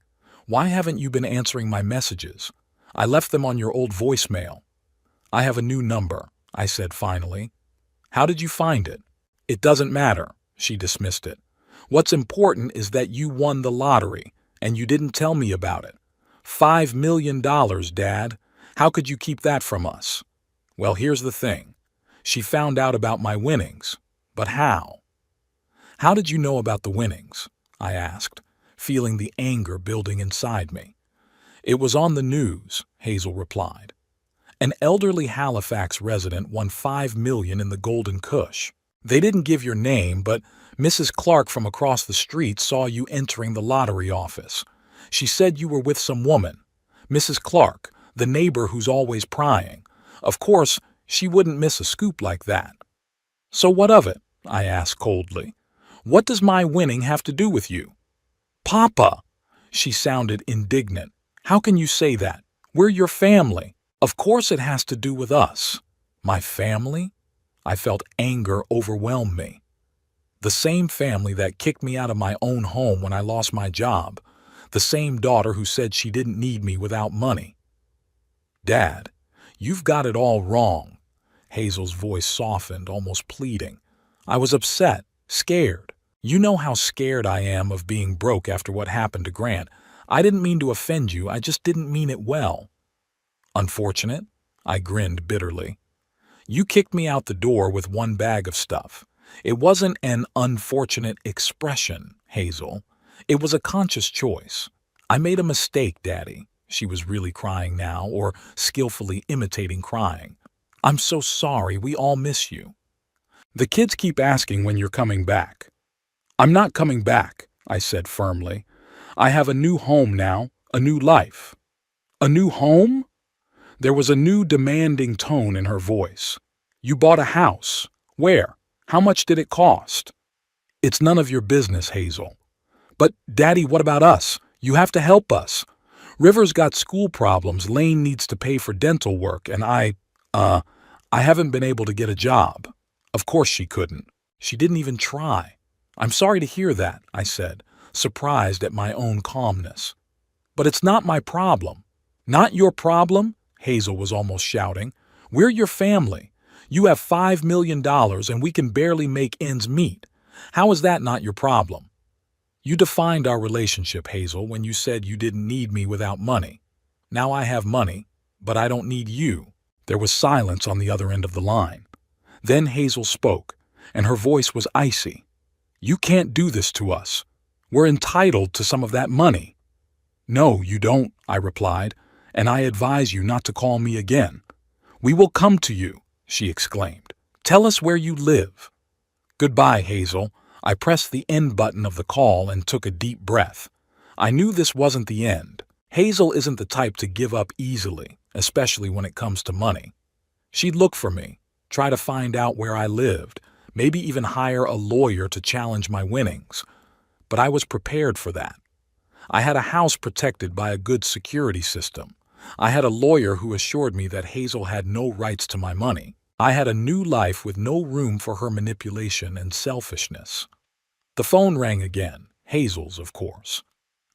Why haven't you been answering my messages? I left them on your old voicemail. I have a new number, I said finally. How did you find it? It doesn't matter, she dismissed it. What's important is that you won the lottery, and you didn't tell me about it. $5 million, Dad. How could you keep that from us? Well, here's the thing. She found out about my winnings. But how? How did you know about the winnings? I asked, feeling the anger building inside me. It was on the news, Hazel replied. An elderly Halifax resident won $5 million in the Golden Cush. They didn't give your name, but Mrs. Clark from across the street saw you entering the lottery office. She said you were with some woman. Mrs. Clark, the neighbor who's always prying. Of course, she wouldn't miss a scoop like that. So what of it? I asked coldly. What does my winning have to do with you? Papa! She sounded indignant. How can you say that? We're your family. Of course it has to do with us. My family? I felt anger overwhelm me. The same family that kicked me out of my own home when I lost my job. The same daughter who said she didn't need me without money. Dad, you've got it all wrong. Hazel's voice softened, almost pleading. I was upset, scared. You know how scared I am of being broke after what happened to Grant. I didn't mean to offend you, I just didn't mean it well. Unfortunate? I grinned bitterly. You kicked me out the door with one bag of stuff. It wasn't an unfortunate expression, Hazel. It was a conscious choice. I made a mistake, Daddy. She was really crying now, or skillfully imitating crying. I'm so sorry, we all miss you. The kids keep asking when you're coming back. I'm not coming back, I said firmly. I have a new home now, a new life. A new home? There was a new demanding tone in her voice. You bought a house. Where? How much did it cost? It's none of your business, Hazel. But, Daddy, what about us? You have to help us. River's got school problems, Lane needs to pay for dental work, and I haven't been able to get a job. Of course she couldn't. She didn't even try. I'm sorry to hear that, I said, surprised at my own calmness. But it's not my problem. Not your problem? Hazel was almost shouting. We're your family. You have $5 million and we can barely make ends meet. How is that not your problem? You defined our relationship, Hazel, when you said you didn't need me without money. Now I have money, but I don't need you. There was silence on the other end of the line. Then Hazel spoke, and her voice was icy. You can't do this to us. We're entitled to some of that money. No, you don't, I replied, and I advise you not to call me again. We will come to you, she exclaimed. Tell us where you live. Goodbye, Hazel. I pressed the end button of the call and took a deep breath. I knew this wasn't the end. Hazel isn't the type to give up easily, especially when it comes to money. She'd look for me, try to find out where I lived, maybe even hire a lawyer to challenge my winnings. But I was prepared for that. I had a house protected by a good security system. I had a lawyer who assured me that Hazel had no rights to my money. I had a new life with no room for her manipulation and selfishness. The phone rang again, Hazel's, of course.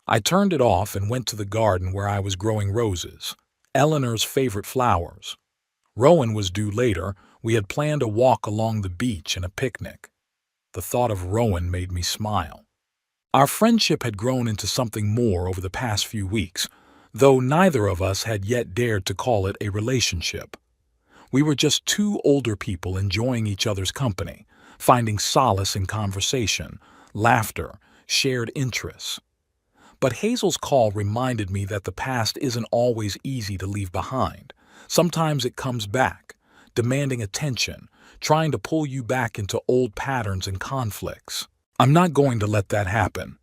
I turned it off and went to the garden where I was growing roses, Eleanor's favorite flowers. Rowan was due later. We had planned a walk along the beach and a picnic. The thought of Rowan made me smile. Our friendship had grown into something more over the past few weeks, though neither of us had yet dared to call it a relationship. We were just two older people enjoying each other's company, finding solace in conversation, laughter, shared interests. But Hazel's call reminded me that the past isn't always easy to leave behind. Sometimes it comes back, demanding attention, trying to pull you back into old patterns and conflicts. I'm not going to let that happen.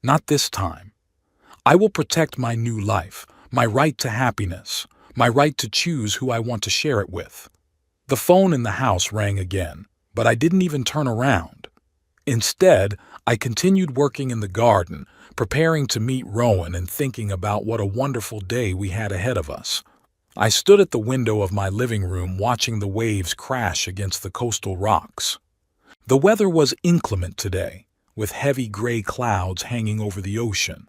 Not this time. I will protect my new life, my right to happiness, my right to choose who I want to share it with. The phone in the house rang again, but I didn't even turn around. Instead, I continued working in the garden, preparing to meet Rowan and thinking about what a wonderful day we had ahead of us. I stood at the window of my living room watching the waves crash against the coastal rocks. The weather was inclement today, with heavy gray clouds hanging over the ocean,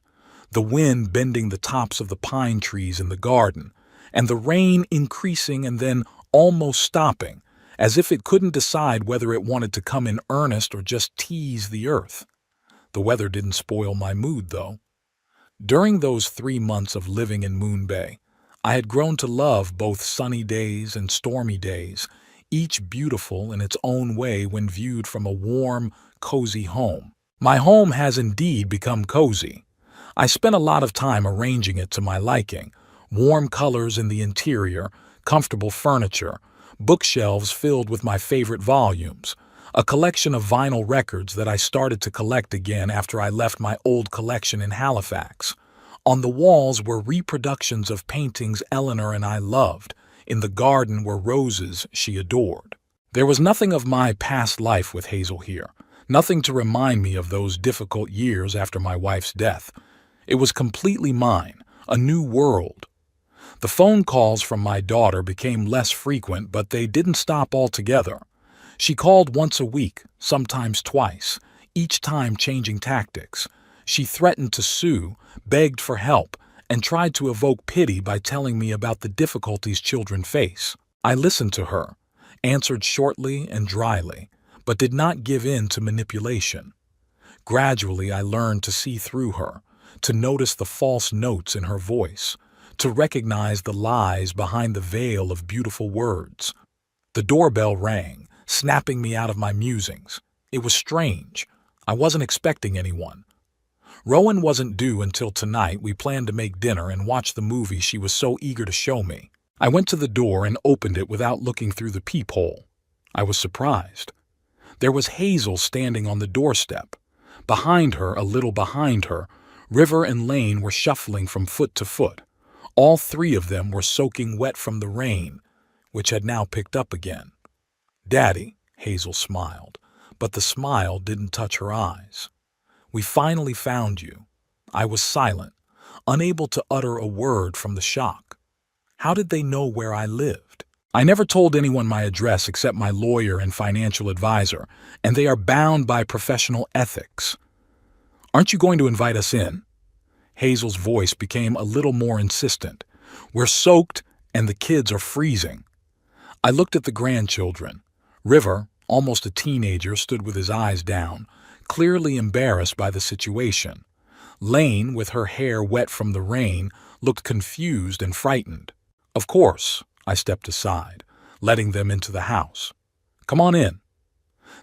the wind bending the tops of the pine trees in the garden, and the rain increasing and then almost stopping, as if it couldn't decide whether it wanted to come in earnest or just tease the earth. The weather didn't spoil my mood, though. During those 3 months of living in Moon Bay, I had grown to love both sunny days and stormy days, each beautiful in its own way when viewed from a warm, cozy home. My home has indeed become cozy. I spent a lot of time arranging it to my liking: warm colors in the interior, comfortable furniture, bookshelves filled with my favorite volumes, a collection of vinyl records that I started to collect again after I left my old collection in Halifax. On the walls were reproductions of paintings Eleanor and I loved. In the garden were roses she adored. There was nothing of my past life with Hazel here, nothing to remind me of those difficult years after my wife's death. It was completely mine, a new world. The phone calls from my daughter became less frequent, but they didn't stop altogether. She called once a week, sometimes twice, each time changing tactics. She threatened to sue, begged for help, and tried to evoke pity by telling me about the difficulties children face. I listened to her, answered shortly and dryly, but did not give in to manipulation. Gradually, I learned to see through her, to notice the false notes in her voice, to recognize the lies behind the veil of beautiful words. The doorbell rang, snapping me out of my musings. It was strange. I wasn't expecting anyone. Rowan wasn't due until tonight. We planned to make dinner and watch the movie she was so eager to show me. I went to the door and opened it without looking through the peephole. I was surprised. There was Hazel standing on the doorstep. Behind her, a little behind her, River and Lane were shuffling from foot to foot. All 3 of them were soaking wet from the rain, which had now picked up again. "Daddy," Hazel smiled, but the smile didn't touch her eyes. "We finally found you." I was silent, unable to utter a word from the shock. How did they know where I lived? I never told anyone my address except my lawyer and financial advisor, and they are bound by professional ethics. "Aren't you going to invite us in?" Hazel's voice became a little more insistent. "We're soaked and the kids are freezing." I looked at the grandchildren. River, almost a teenager, stood with his eyes down, clearly embarrassed by the situation. Lane, with her hair wet from the rain, looked confused and frightened. Of course, I stepped aside, letting them into the house. "Come on in."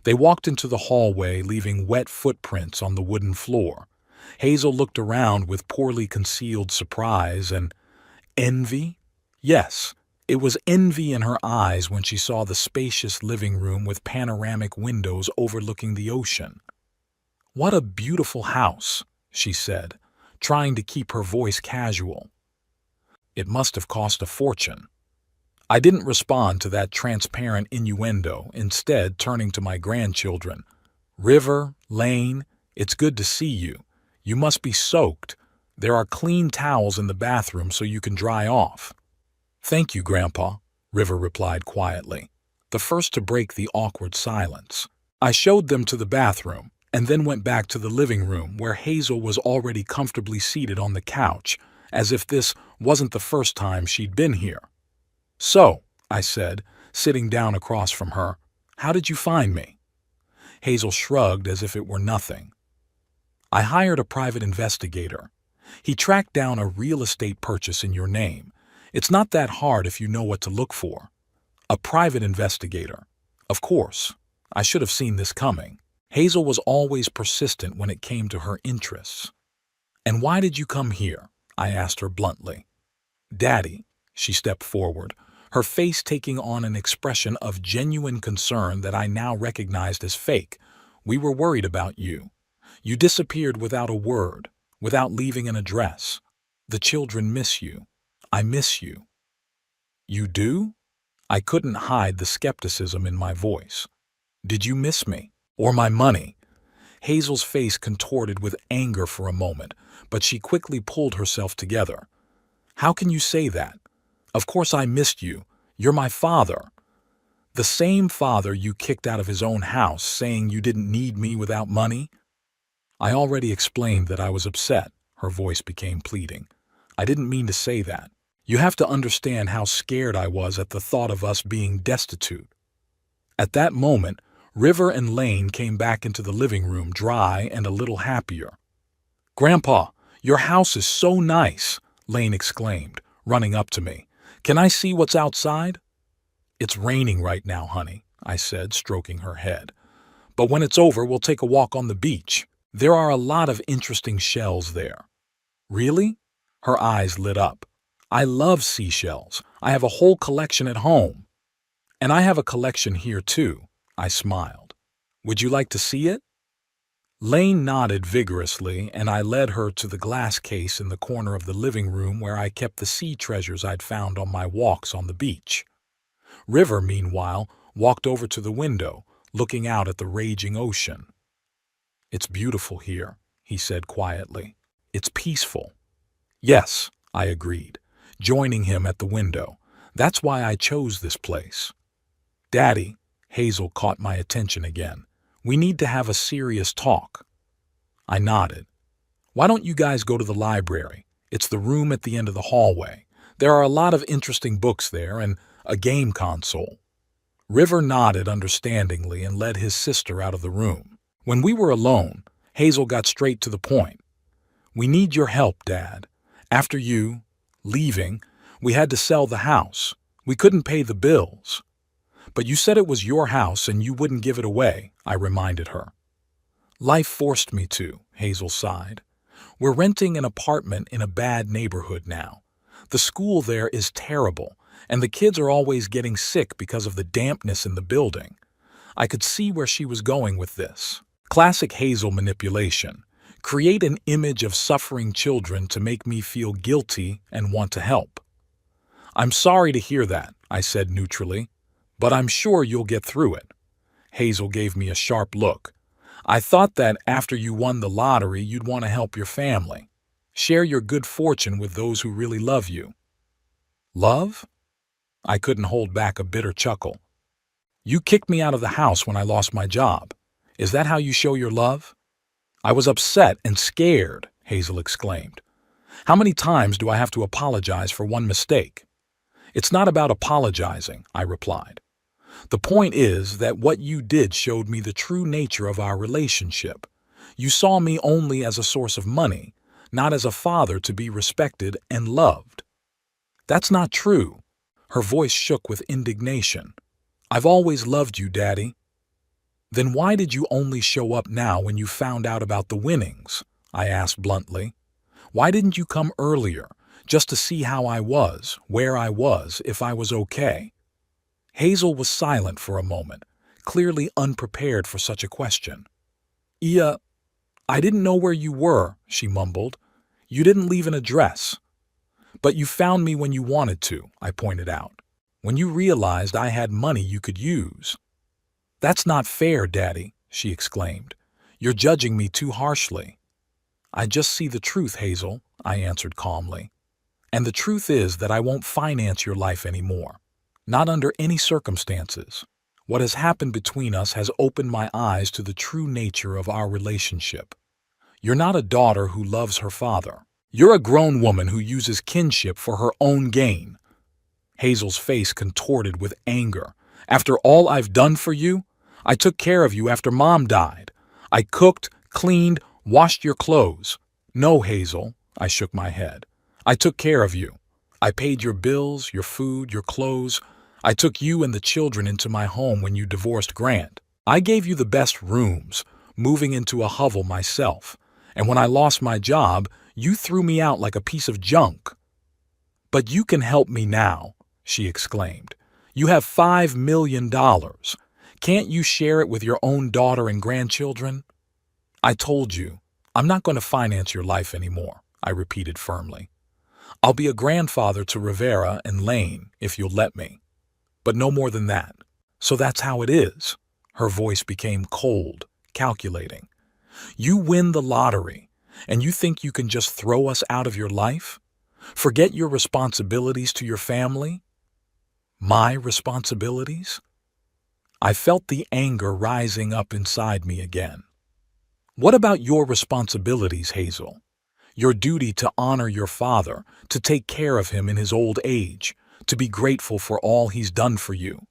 They walked into the hallway, leaving wet footprints on the wooden floor. Hazel looked around with poorly concealed surprise and envy. Yes, it was envy in her eyes when she saw the spacious living room with panoramic windows overlooking the ocean. "What a beautiful house," she said, trying to keep her voice casual. "It must have cost a fortune." I didn't respond to that transparent innuendo, instead turning to my grandchildren. "River, Lane, it's good to see you. You must be soaked. There are clean towels in the bathroom so you can dry off." "Thank you, Grandpa," River replied quietly, the first to break the awkward silence. I showed them to the bathroom, and then went back to the living room where Hazel was already comfortably seated on the couch, as if this wasn't the first time she'd been here. "So," I said, sitting down across from her, "how did you find me?" Hazel shrugged as if it were nothing. "I hired a private investigator. He tracked down a real estate purchase in your name. It's not that hard if you know what to look for." A private investigator. Of course, I should have seen this coming. Hazel was always persistent when it came to her interests. "And why did you come here?" I asked her bluntly. "Daddy," she stepped forward, her face taking on an expression of genuine concern that I now recognized as fake. "We were worried about you. You disappeared without a word, without leaving an address. The children miss you. I miss you." "You do?" I couldn't hide the skepticism in my voice. "Did you miss me? Or my money?" Hazel's face contorted with anger for a moment, but she quickly pulled herself together. "How can you say that? Of course I missed you. You're my father. The same father you kicked out of his own house, saying you didn't need me without money?" "I already explained that I was upset." Her voice became pleading. "I didn't mean to say that. You have to understand how scared I was at the thought of us being destitute." At that moment, River and Lane came back into the living room, dry and a little happier. "Grandpa, your house is so nice," Lane exclaimed, running up to me. "Can I see what's outside?" "It's raining right now, honey," I said, stroking her head. "But when it's over, we'll take a walk on the beach. There are a lot of interesting shells there." "Really?" Her eyes lit up. "I love seashells. I have a whole collection at home." "And I have a collection here too," I smiled. "Would you like to see it?" Lane nodded vigorously, and I led her to the glass case in the corner of the living room where I kept the sea treasures I'd found on my walks on the beach. River, meanwhile, walked over to the window, looking out at the raging ocean. "It's beautiful here," he said quietly. "It's peaceful." "Yes," I agreed, joining him at the window. "That's why I chose this place." "Daddy," Hazel caught my attention again. "We need to have a serious talk." I nodded. "Why don't you guys go to the library? It's the room at the end of the hallway. There are a lot of interesting books there and a game console." River nodded understandingly and led his sister out of the room. When we were alone, Hazel got straight to the point. "We need your help, Dad. After you leaving, we had to sell the house. We couldn't pay the bills." "But you said it was your house and you wouldn't give it away," I reminded her. "Life forced me to," Hazel sighed. "We're renting an apartment in a bad neighborhood now. The school there is terrible, and the kids are always getting sick because of the dampness in the building." I could see where she was going with this. Classic Hazel manipulation. Create an image of suffering children to make me feel guilty and want to help. "I'm sorry to hear that," I said neutrally, "but I'm sure you'll get through it." Hazel gave me a sharp look. "I thought that after you won the lottery, you'd want to help your family. Share your good fortune with those who really love you." "Love?" I couldn't hold back a bitter chuckle. "You kicked me out of the house when I lost my job. Is that how you show your love?" "I was upset and scared," Hazel exclaimed. "How many times do I have to apologize for one mistake?" "It's not about apologizing," I replied. "The point is that what you did showed me the true nature of our relationship. You saw me only as a source of money, not as a father to be respected and loved." "That's not true." Her voice shook with indignation. "I've always loved you, Daddy." "Then why did you only show up now when you found out about the winnings?" I asked bluntly. "Why didn't you come earlier, just to see how I was, where I was, if I was okay?" Hazel was silent for a moment, clearly unprepared for such a question. I didn't know where you were," she mumbled. "You didn't leave an address." "But you found me when you wanted to," I pointed out. "When you realized I had money you could use." "That's not fair, Daddy," she exclaimed. "You're judging me too harshly." "I just see the truth, Hazel," I answered calmly. "And the truth is that I won't finance your life anymore. Not under any circumstances. What has happened between us has opened my eyes to the true nature of our relationship. You're not a daughter who loves her father. You're a grown woman who uses kinship for her own gain." Hazel's face contorted with anger. "After all I've done for you? I took care of you after Mom died. I cooked, cleaned, washed your clothes." "No, Hazel," I shook my head. "I took care of you. I paid your bills, your food, your clothes. I took you and the children into my home when you divorced Grant. I gave you the best rooms, moving into a hovel myself. And when I lost my job, You threw me out like a piece of junk. But you can help me now, she exclaimed. You have $5 million. Can't you share it with your own daughter and grandchildren? I told you, I'm not going to finance your life anymore, I repeated firmly. I'll be a grandfather to Rivera and Lane if you'll let me. But no more than that. So that's how it is. Her voice became cold, calculating. You win the lottery, and you think you can just throw us out of your life? Forget your responsibilities to your family? My responsibilities? I felt the anger rising up inside me again. What about your responsibilities, Hazel? Your duty to honor your father, to take care of him in his old age, to be grateful for all he's done for you.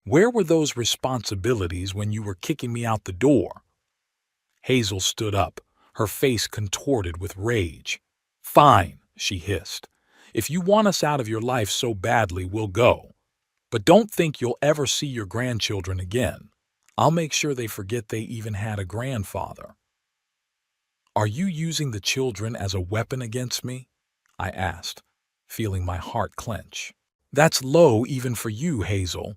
Where were those responsibilities when you were kicking me out the door? Hazel stood up, her face contorted with rage. Fine, she hissed. If you want us out of your life so badly, we'll go. But don't think you'll ever see your grandchildren again. I'll make sure they forget they even had a grandfather. Are you using the children as a weapon against me? I asked, feeling my heart clench. That's low even for you, Hazel.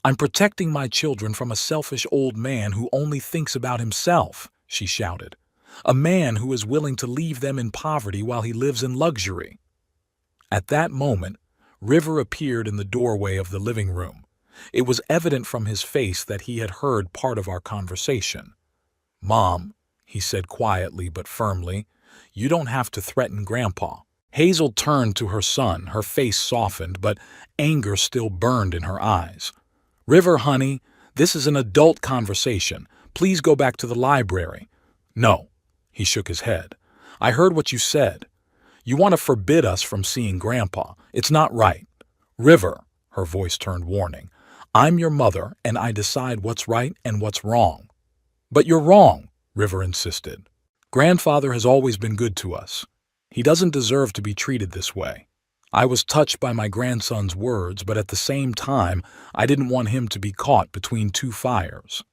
I'm protecting my children from a selfish old man who only thinks about himself, she shouted. A man who is willing to leave them in poverty while he lives in luxury. At that moment, River appeared in the doorway of the living room. It was evident from his face that he had heard part of our conversation. Mom, he said quietly but firmly, you don't have to threaten Grandpa. Hazel turned to her son, her face softened, but anger still burned in her eyes. River, honey, this is an adult conversation. Please go back to the library. No, he shook his head. I heard what you said. You want to forbid us from seeing Grandpa. It's not right. River, her voice turned warning, I'm your mother and I decide what's right and what's wrong. But you're wrong, River insisted. Grandfather has always been good to us. He doesn't deserve to be treated this way. I was touched by my grandson's words, but at the same time, I didn't want him to be caught between two fires.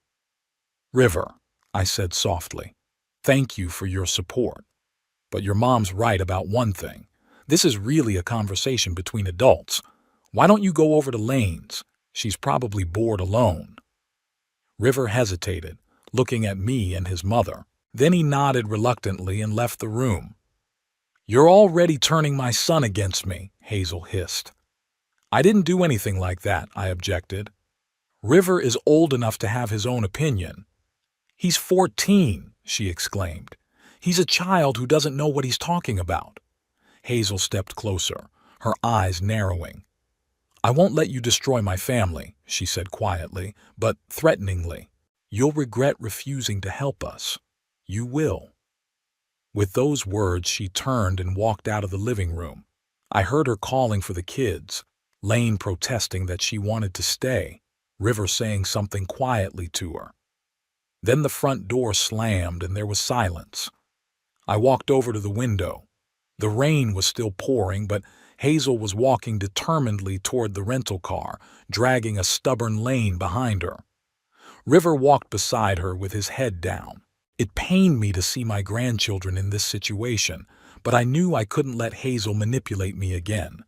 River, I said softly, thank you for your support. But your mom's right about one thing. This is really a conversation between adults. Why don't you go over to Lane's? She's probably bored alone. River hesitated, looking at me and his mother. Then he nodded reluctantly and left the room. You're already turning my son against me, Hazel hissed. I didn't do anything like that, I objected. River is old enough to have his own opinion. He's 14, she exclaimed. He's a child who doesn't know what he's talking about. Hazel stepped closer, her eyes narrowing. I won't let you destroy my family, she said quietly, but threateningly. You'll regret refusing to help us. You will. With those words, she turned and walked out of the living room. I heard her calling for the kids, Lane protesting that she wanted to stay, River saying something quietly to her. Then the front door slammed and there was silence. I walked over to the window. The rain was still pouring, but Hazel was walking determinedly toward the rental car, dragging a stubborn Lane behind her. River walked beside her with his head down. It pained me to see my grandchildren in this situation, but I knew I couldn't let Hazel manipulate me again,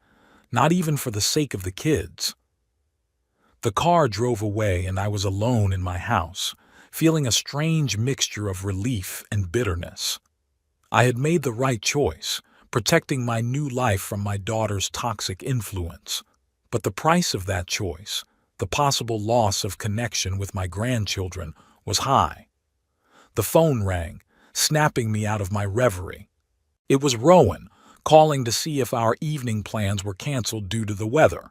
not even for the sake of the kids. The car drove away and I was alone in my house, feeling a strange mixture of relief and bitterness. I had made the right choice, protecting my new life from my daughter's toxic influence. But the price of that choice, the possible loss of connection with my grandchildren, was high. The phone rang, snapping me out of my reverie. It was Rowan, calling to see if our evening plans were canceled due to the weather.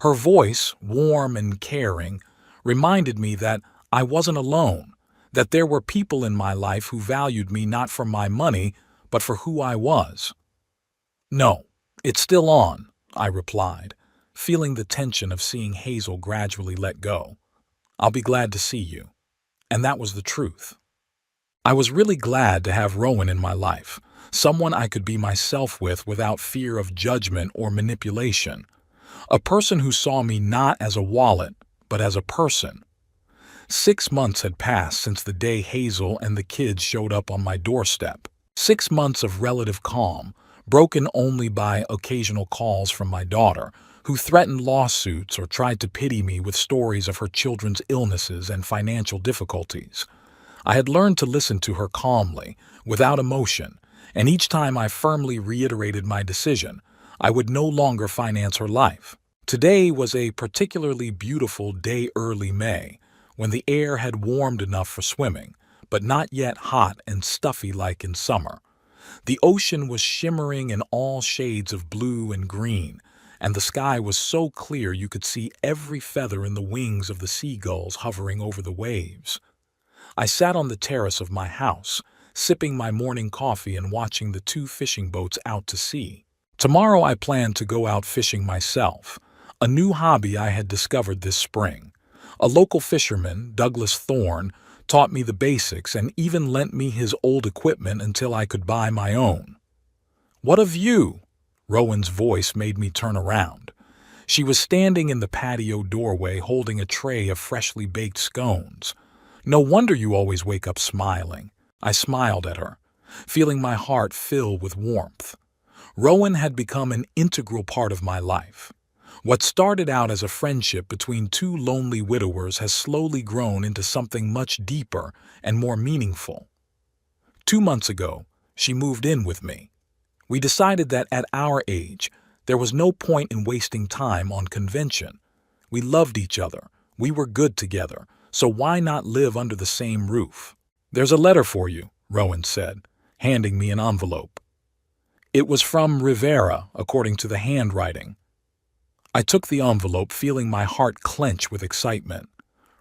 Her voice, warm and caring, reminded me that I wasn't alone, that there were people in my life who valued me not for my money, but for who I was. No, it's still on, I replied, feeling the tension of seeing Hazel gradually let go. I'll be glad to see you. And that was the truth. I was really glad to have Rowan in my life, someone I could be myself with without fear of judgment or manipulation, a person who saw me not as a wallet, but as a person. 6 months had passed since the day Hazel and the kids showed up on my doorstep. 6 months of relative calm, broken only by occasional calls from my daughter, who threatened lawsuits or tried to pity me with stories of her children's illnesses and financial difficulties. I had learned to listen to her calmly, without emotion, and each time I firmly reiterated my decision, I would no longer finance her life. Today was a particularly beautiful day, early May, when the air had warmed enough for swimming, but not yet hot and stuffy like in summer. The ocean was shimmering in all shades of blue and green, and the sky was so clear you could see every feather in the wings of the seagulls hovering over the waves. I sat on the terrace of my house, sipping my morning coffee and watching the 2 fishing boats out to sea. Tomorrow I planned to go out fishing myself, a new hobby I had discovered this spring. A local fisherman, Douglas Thorne, taught me the basics and even lent me his old equipment until I could buy my own. "What of you?" Rowan's voice made me turn around. She was standing in the patio doorway holding a tray of freshly baked scones. "No wonder you always wake up smiling." I smiled at her, feeling my heart fill with warmth. Rowan had become an integral part of my life. What started out as a friendship between 2 lonely widowers has slowly grown into something much deeper and more meaningful. 2 months ago, she moved in with me. We decided that at our age, there was no point in wasting time on convention. We loved each other, we were good together, so why not live under the same roof? "There's a letter for you," Rowan said, handing me an envelope. It was from Rivera, according to the handwriting. I took the envelope, feeling my heart clench with excitement.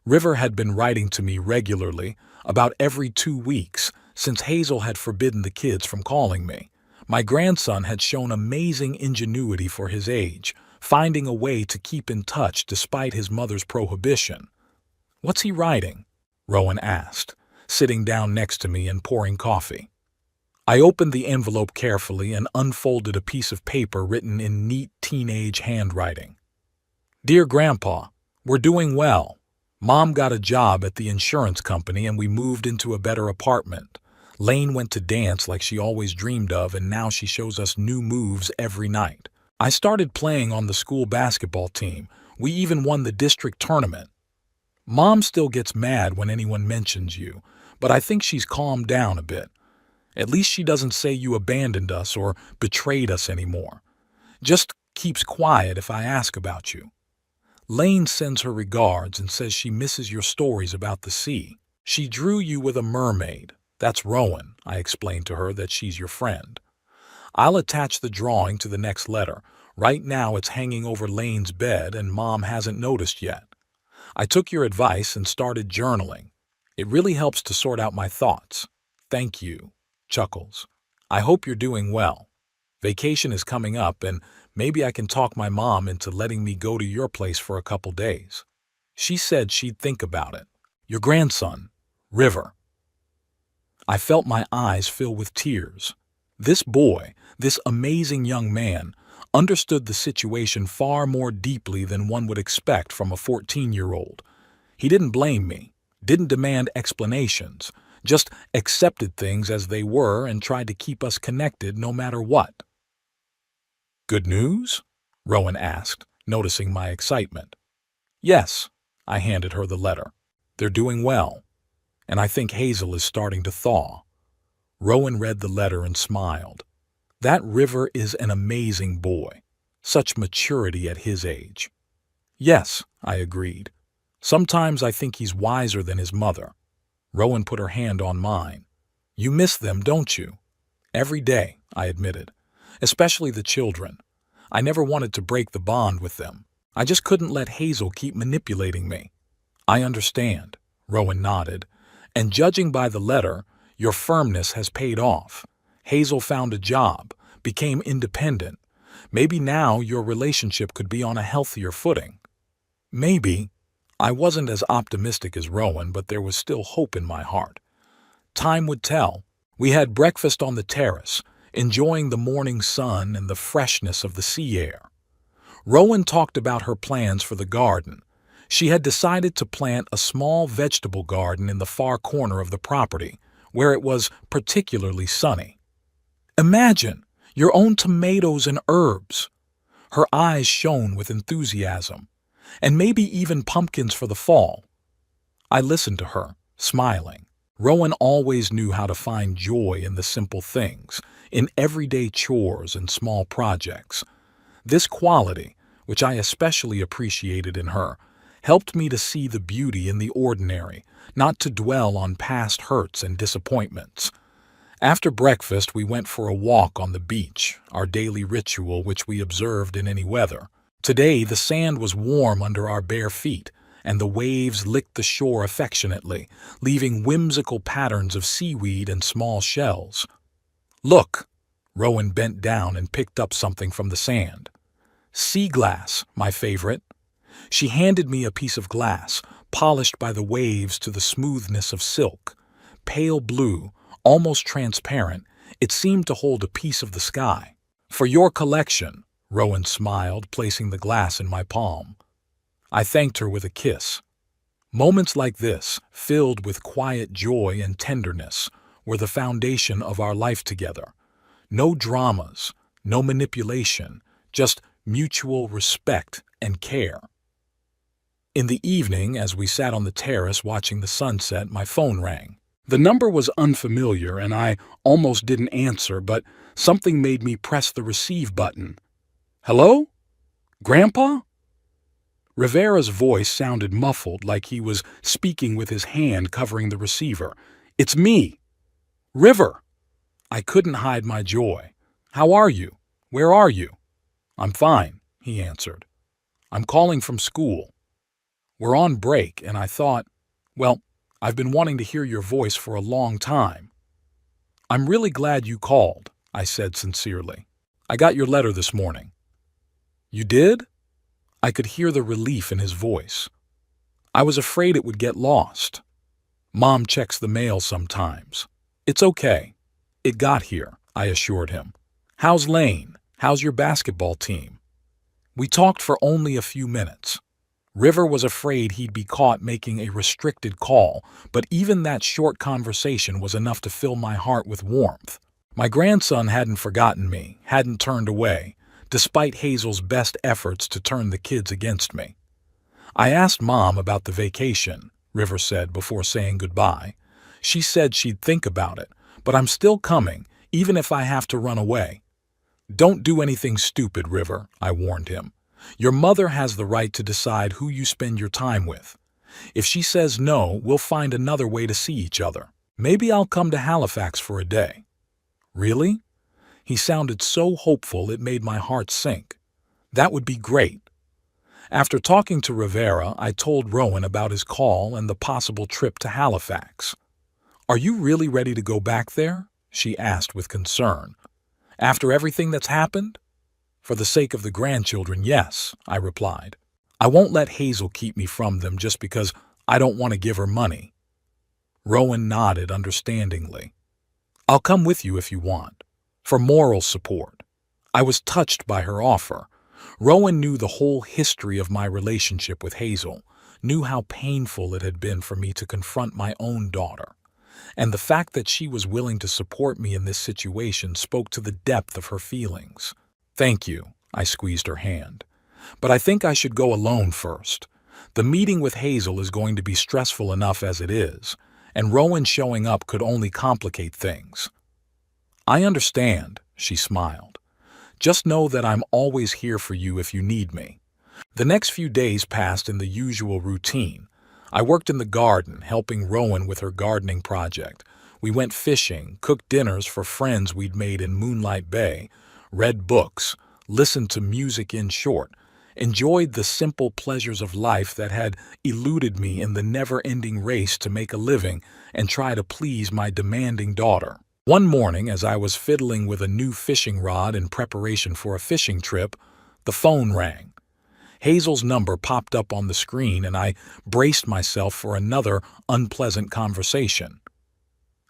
River had been writing to me regularly, about every 2 weeks, since Hazel had forbidden the kids from calling me. My grandson had shown amazing ingenuity for his age, finding a way to keep in touch despite his mother's prohibition. "What's he writing?" Rowan asked, sitting down next to me and pouring coffee. I opened the envelope carefully and unfolded a piece of paper written in neat teenage handwriting. "Dear Grandpa, we're doing well. Mom got a job at the insurance company and we moved into a better apartment. Lane went to dance like she always dreamed of, and now she shows us new moves every night. I started playing on the school basketball team. We even won the district tournament. Mom still gets mad when anyone mentions you, but I think she's calmed down a bit. At least she doesn't say you abandoned us or betrayed us anymore. Just keeps quiet if I ask about you. Lane sends her regards and says she misses your stories about the sea. She drew you with a mermaid. That's Rowan." I explained to her that she's your friend. "I'll attach the drawing to the next letter. Right now it's hanging over Lane's bed and Mom hasn't noticed yet. I took your advice and started journaling. It really helps to sort out my thoughts. Thank you." Chuckles. "I hope you're doing well. Vacation is coming up and maybe I can talk my mom into letting me go to your place for a couple days. She said she'd think about it. Your grandson, River." I felt my eyes fill with tears. This boy, this amazing young man, understood the situation far more deeply than one would expect from a 14-year-old. He didn't blame me, didn't demand explanations, just accepted things as they were and tried to keep us connected no matter what. "Good news?" Rowan asked, noticing my excitement. "Yes," I handed her the letter. "They're doing well, and I think Hazel is starting to thaw." Rowan read the letter and smiled. "That River is an amazing boy. Such maturity at his age." "Yes," I agreed. "Sometimes I think he's wiser than his mother." Rowan put her hand on mine. "You miss them, don't you?" "Every day," I admitted. "Especially the children. I never wanted to break the bond with them. I just couldn't let Hazel keep manipulating me." "I understand," Rowan nodded. "And judging by the letter, your firmness has paid off. Hazel found a job, became independent. Maybe now your relationship could be on a healthier footing." "Maybe." I wasn't as optimistic as Rowan, but there was still hope in my heart. Time would tell. We had breakfast on the terrace, enjoying the morning sun and the freshness of the sea air. Rowan talked about her plans for the garden. She had decided to plant a small vegetable garden in the far corner of the property, where it was particularly sunny. Imagine your own tomatoes and herbs. Her eyes shone with enthusiasm. And maybe even pumpkins for the fall. I listened to her, smiling. Rowan always knew how to find joy in the simple things, in everyday chores and small projects. This quality, which I especially appreciated in her, helped me to see the beauty in the ordinary, not to dwell on past hurts and disappointments. After breakfast, we went for a walk on the beach, our daily ritual which we observed in any weather. Today, the sand was warm under our bare feet, and the waves licked the shore affectionately, leaving whimsical patterns of seaweed and small shells. Look! Rowan bent down and picked up something from the sand. Sea glass, my favorite. She handed me a piece of glass, polished by the waves to the smoothness of silk. Pale blue, almost transparent, it seemed to hold a piece of the sky. For your collection, Rowan smiled, placing the glass in my palm. I thanked her with a kiss. Moments like this, filled with quiet joy and tenderness, were the foundation of our life together. No dramas, no manipulation, just mutual respect and care. In the evening, as we sat on the terrace watching the sunset, my phone rang. The number was unfamiliar and I almost didn't answer, but something made me press the receive button. Hello? Grandpa? Rivera's voice sounded muffled, like he was speaking with his hand covering the receiver. It's me. River. I couldn't hide my joy. How are you? Where are you? I'm fine, he answered. I'm calling from school. We're on break, and I thought, well, I've been wanting to hear your voice for a long time. I'm really glad you called, I said sincerely. I got your letter this morning. You did? I could hear the relief in his voice. I was afraid it would get lost. Mom checks the mail sometimes. It's okay. It got here, I assured him. How's Lane? How's your basketball team? We talked for only a few minutes. River was afraid he'd be caught making a restricted call, but even that short conversation was enough to fill my heart with warmth. My grandson hadn't forgotten me, hadn't turned away, despite Hazel's best efforts to turn the kids against me. I asked Mom about the vacation, River said before saying goodbye. She said she'd think about it, but I'm still coming, even if I have to run away. Don't do anything stupid, River, I warned him. Your mother has the right to decide who you spend your time with. If she says no, we'll find another way to see each other. Maybe I'll come to Halifax for a day. Really? He sounded so hopeful it made my heart sink. That would be great. After talking to Rivera, I told Rowan about his call and the possible trip to Halifax. Are you really ready to go back there? She asked with concern. After everything that's happened? For the sake of the grandchildren, yes, I replied. I won't let Hazel keep me from them just because I don't want to give her money. Rowan nodded understandingly. I'll come with you if you want. For moral support. I was touched by her offer. Rowan knew the whole history of my relationship with Hazel, knew how painful it had been for me to confront my own daughter. And the fact that she was willing to support me in this situation spoke to the depth of her feelings. Thank you, I squeezed her hand. But I think I should go alone first. The meeting with Hazel is going to be stressful enough as it is, and Rowan showing up could only complicate things. I understand, she smiled. Just know that I'm always here for you if you need me. The next few days passed in the usual routine. I worked in the garden, helping Rowan with her gardening project. We went fishing, cooked dinners for friends we'd made in Moonlight Bay, read books, listened to music in short, enjoyed the simple pleasures of life that had eluded me in the never-ending race to make a living and try to please my demanding daughter. One morning, as I was fiddling with a new fishing rod in preparation for a fishing trip, the phone rang. Hazel's number popped up on the screen and I braced myself for another unpleasant conversation.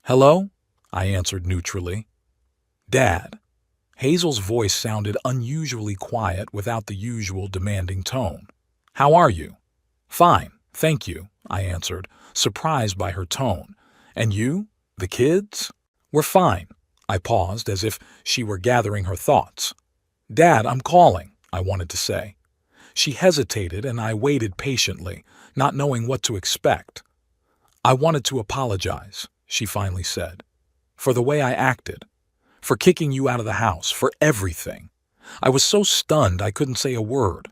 Hello? I answered neutrally. Dad. Hazel's voice sounded unusually quiet without the usual demanding tone. How are you? Fine, thank you, I answered, surprised by her tone. And you? The kids? We're fine. I paused as if she were gathering her thoughts. Dad, I'm calling, I wanted to say. She hesitated and I waited patiently, not knowing what to expect. I wanted to apologize, she finally said, for the way I acted, for kicking you out of the house, for everything. I was so stunned I couldn't say a word.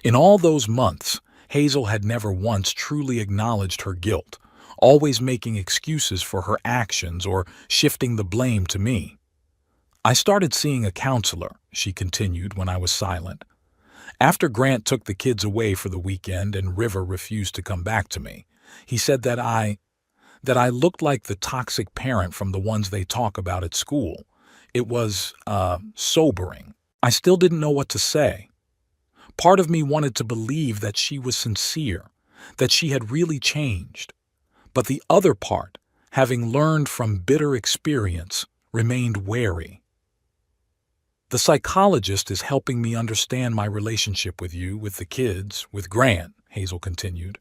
In all those months, Hazel had never once truly acknowledged her guilt, always making excuses for her actions or shifting the blame to me. I started seeing a counselor, she continued when I was silent. After Grant took the kids away for the weekend and River refused to come back to me, he said that I looked like the toxic parent from the ones they talk about at school. It was, sobering. I still didn't know what to say. Part of me wanted to believe that she was sincere, that she had really changed. But the other part, having learned from bitter experience, remained wary. The psychologist is helping me understand my relationship with you, with the kids, with Grant, Hazel continued.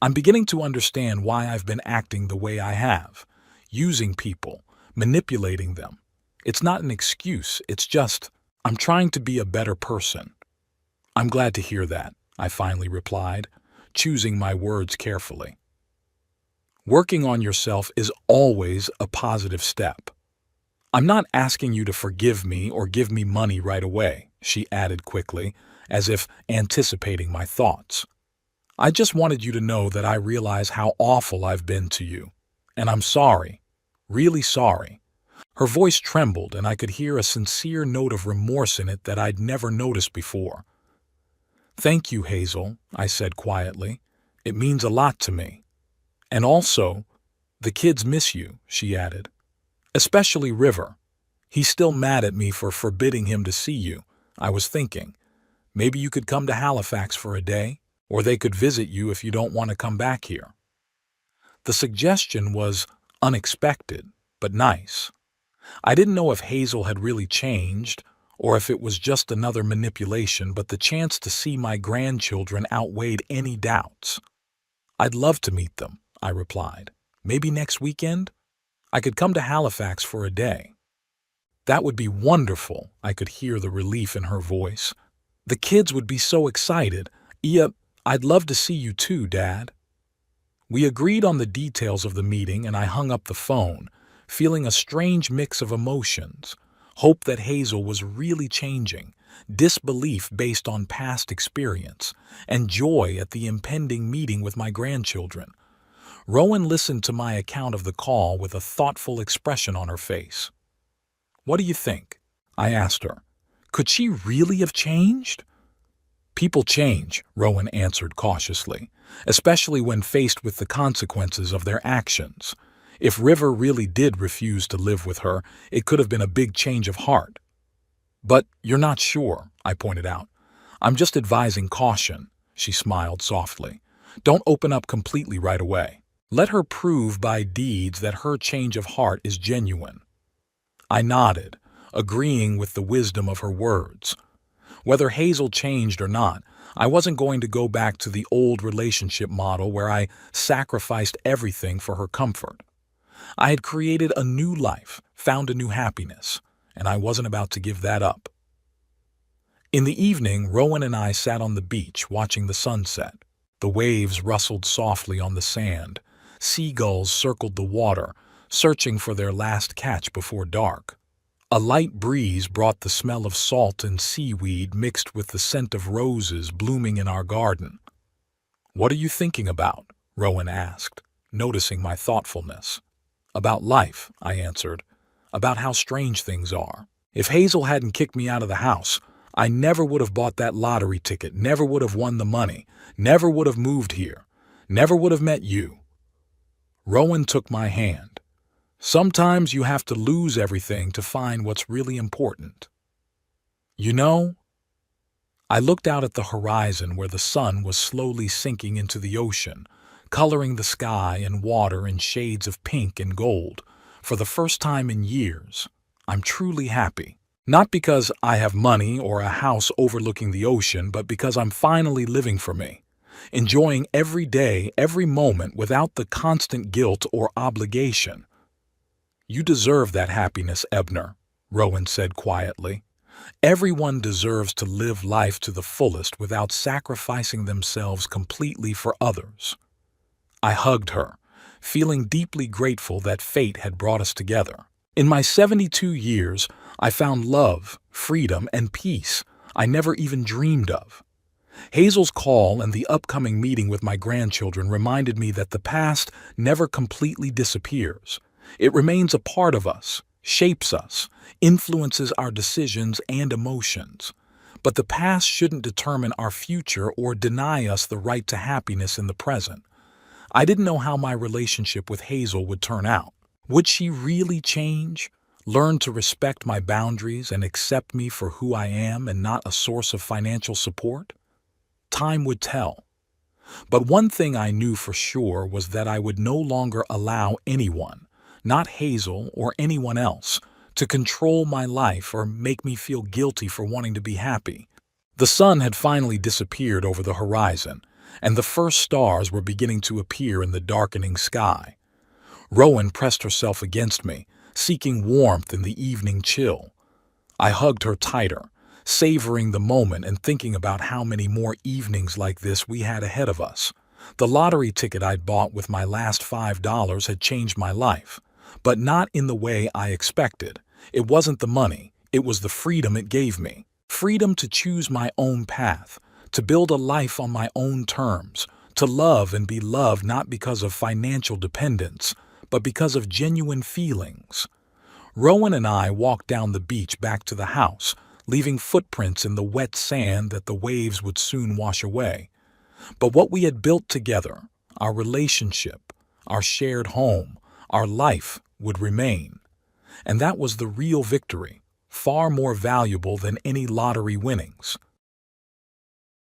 I'm beginning to understand why I've been acting the way I have, using people, manipulating them. It's not an excuse, it's just, I'm trying to be a better person. I'm glad to hear that, I finally replied, choosing my words carefully. Working on yourself is always a positive step. I'm not asking you to forgive me or give me money right away, she added quickly, as if anticipating my thoughts. I just wanted you to know that I realize how awful I've been to you. And I'm sorry, really sorry. Her voice trembled and I could hear a sincere note of remorse in it that I'd never noticed before. Thank you, Hazel, I said quietly. It means a lot to me. And also, the kids miss you, she added. Especially River. He's still mad at me for forbidding him to see you. I was thinking, maybe you could come to Halifax for a day, or they could visit you if you don't want to come back here. The suggestion was unexpected, but nice. I didn't know if Hazel had really changed, or if it was just another manipulation, but the chance to see my grandchildren outweighed any doubts. I'd love to meet them, I replied. Maybe next weekend? I could come to Halifax for a day. That would be wonderful, I could hear the relief in her voice. The kids would be so excited. I'd love to see you too, Dad. We agreed on the details of the meeting and I hung up the phone, feeling a strange mix of emotions. Hope that Hazel was really changing, disbelief based on past experience, and joy at the impending meeting with my grandchildren. Rowan listened to my account of the call with a thoughtful expression on her face. What do you think? I asked her. Could she really have changed? People change, Rowan answered cautiously, especially when faced with the consequences of their actions. If River really did refuse to live with her, it could have been a big change of heart. But you're not sure, I pointed out. I'm just advising caution, she smiled softly. Don't open up completely right away. Let her prove by deeds that her change of heart is genuine. I nodded, agreeing with the wisdom of her words. Whether Hazel changed or not, I wasn't going to go back to the old relationship model where I sacrificed everything for her comfort. I had created a new life, found a new happiness, and I wasn't about to give that up. In the evening, Rowan and I sat on the beach watching the sunset. The waves rustled softly on the sand. Seagulls circled the water, searching for their last catch before dark. A light breeze brought the smell of salt and seaweed mixed with the scent of roses blooming in our garden. What are you thinking about? Rowan asked, noticing my thoughtfulness. About life, I answered. About how strange things are. If Hazel hadn't kicked me out of the house, I never would have bought that lottery ticket, never would have won the money, never would have moved here, never would have met you. Rowan took my hand. Sometimes you have to lose everything to find what's really important. You know, I looked out at the horizon where the sun was slowly sinking into the ocean, coloring the sky and water in shades of pink and gold. For the first time in years, I'm truly happy. Not because I have money or a house overlooking the ocean, but because I'm finally living for me, enjoying every day, every moment without the constant guilt or obligation. You deserve that happiness, Ebner, Rowan said quietly. Everyone deserves to live life to the fullest without sacrificing themselves completely for others. I hugged her, feeling deeply grateful that fate had brought us together. In my 72 years, I found love, freedom, and peace I never even dreamed of. Hazel's call and the upcoming meeting with my grandchildren reminded me that the past never completely disappears. It remains a part of us, shapes us, influences our decisions and emotions. But the past shouldn't determine our future or deny us the right to happiness in the present. I didn't know how my relationship with Hazel would turn out. Would she really change? Learn to respect my boundaries and accept me for who I am and not a source of financial support? Time would tell. But one thing I knew for sure was that I would no longer allow anyone, not Hazel or anyone else, to control my life or make me feel guilty for wanting to be happy. The sun had finally disappeared over the horizon, and the first stars were beginning to appear in the darkening sky. Rowan pressed herself against me, seeking warmth in the evening chill. I hugged her tighter, savoring the moment and thinking about how many more evenings like this we had ahead of us. The lottery ticket I'd bought with my last $5 had changed my life, but not in the way I expected. It wasn't the money, it was the freedom it gave me. Freedom to choose my own path, to build a life on my own terms, to love and be loved not because of financial dependence, but because of genuine feelings. Rowan and I walked down the beach back to the house, leaving footprints in the wet sand that the waves would soon wash away. But what we had built together, our relationship, our shared home, our life, would remain. And that was the real victory, far more valuable than any lottery winnings.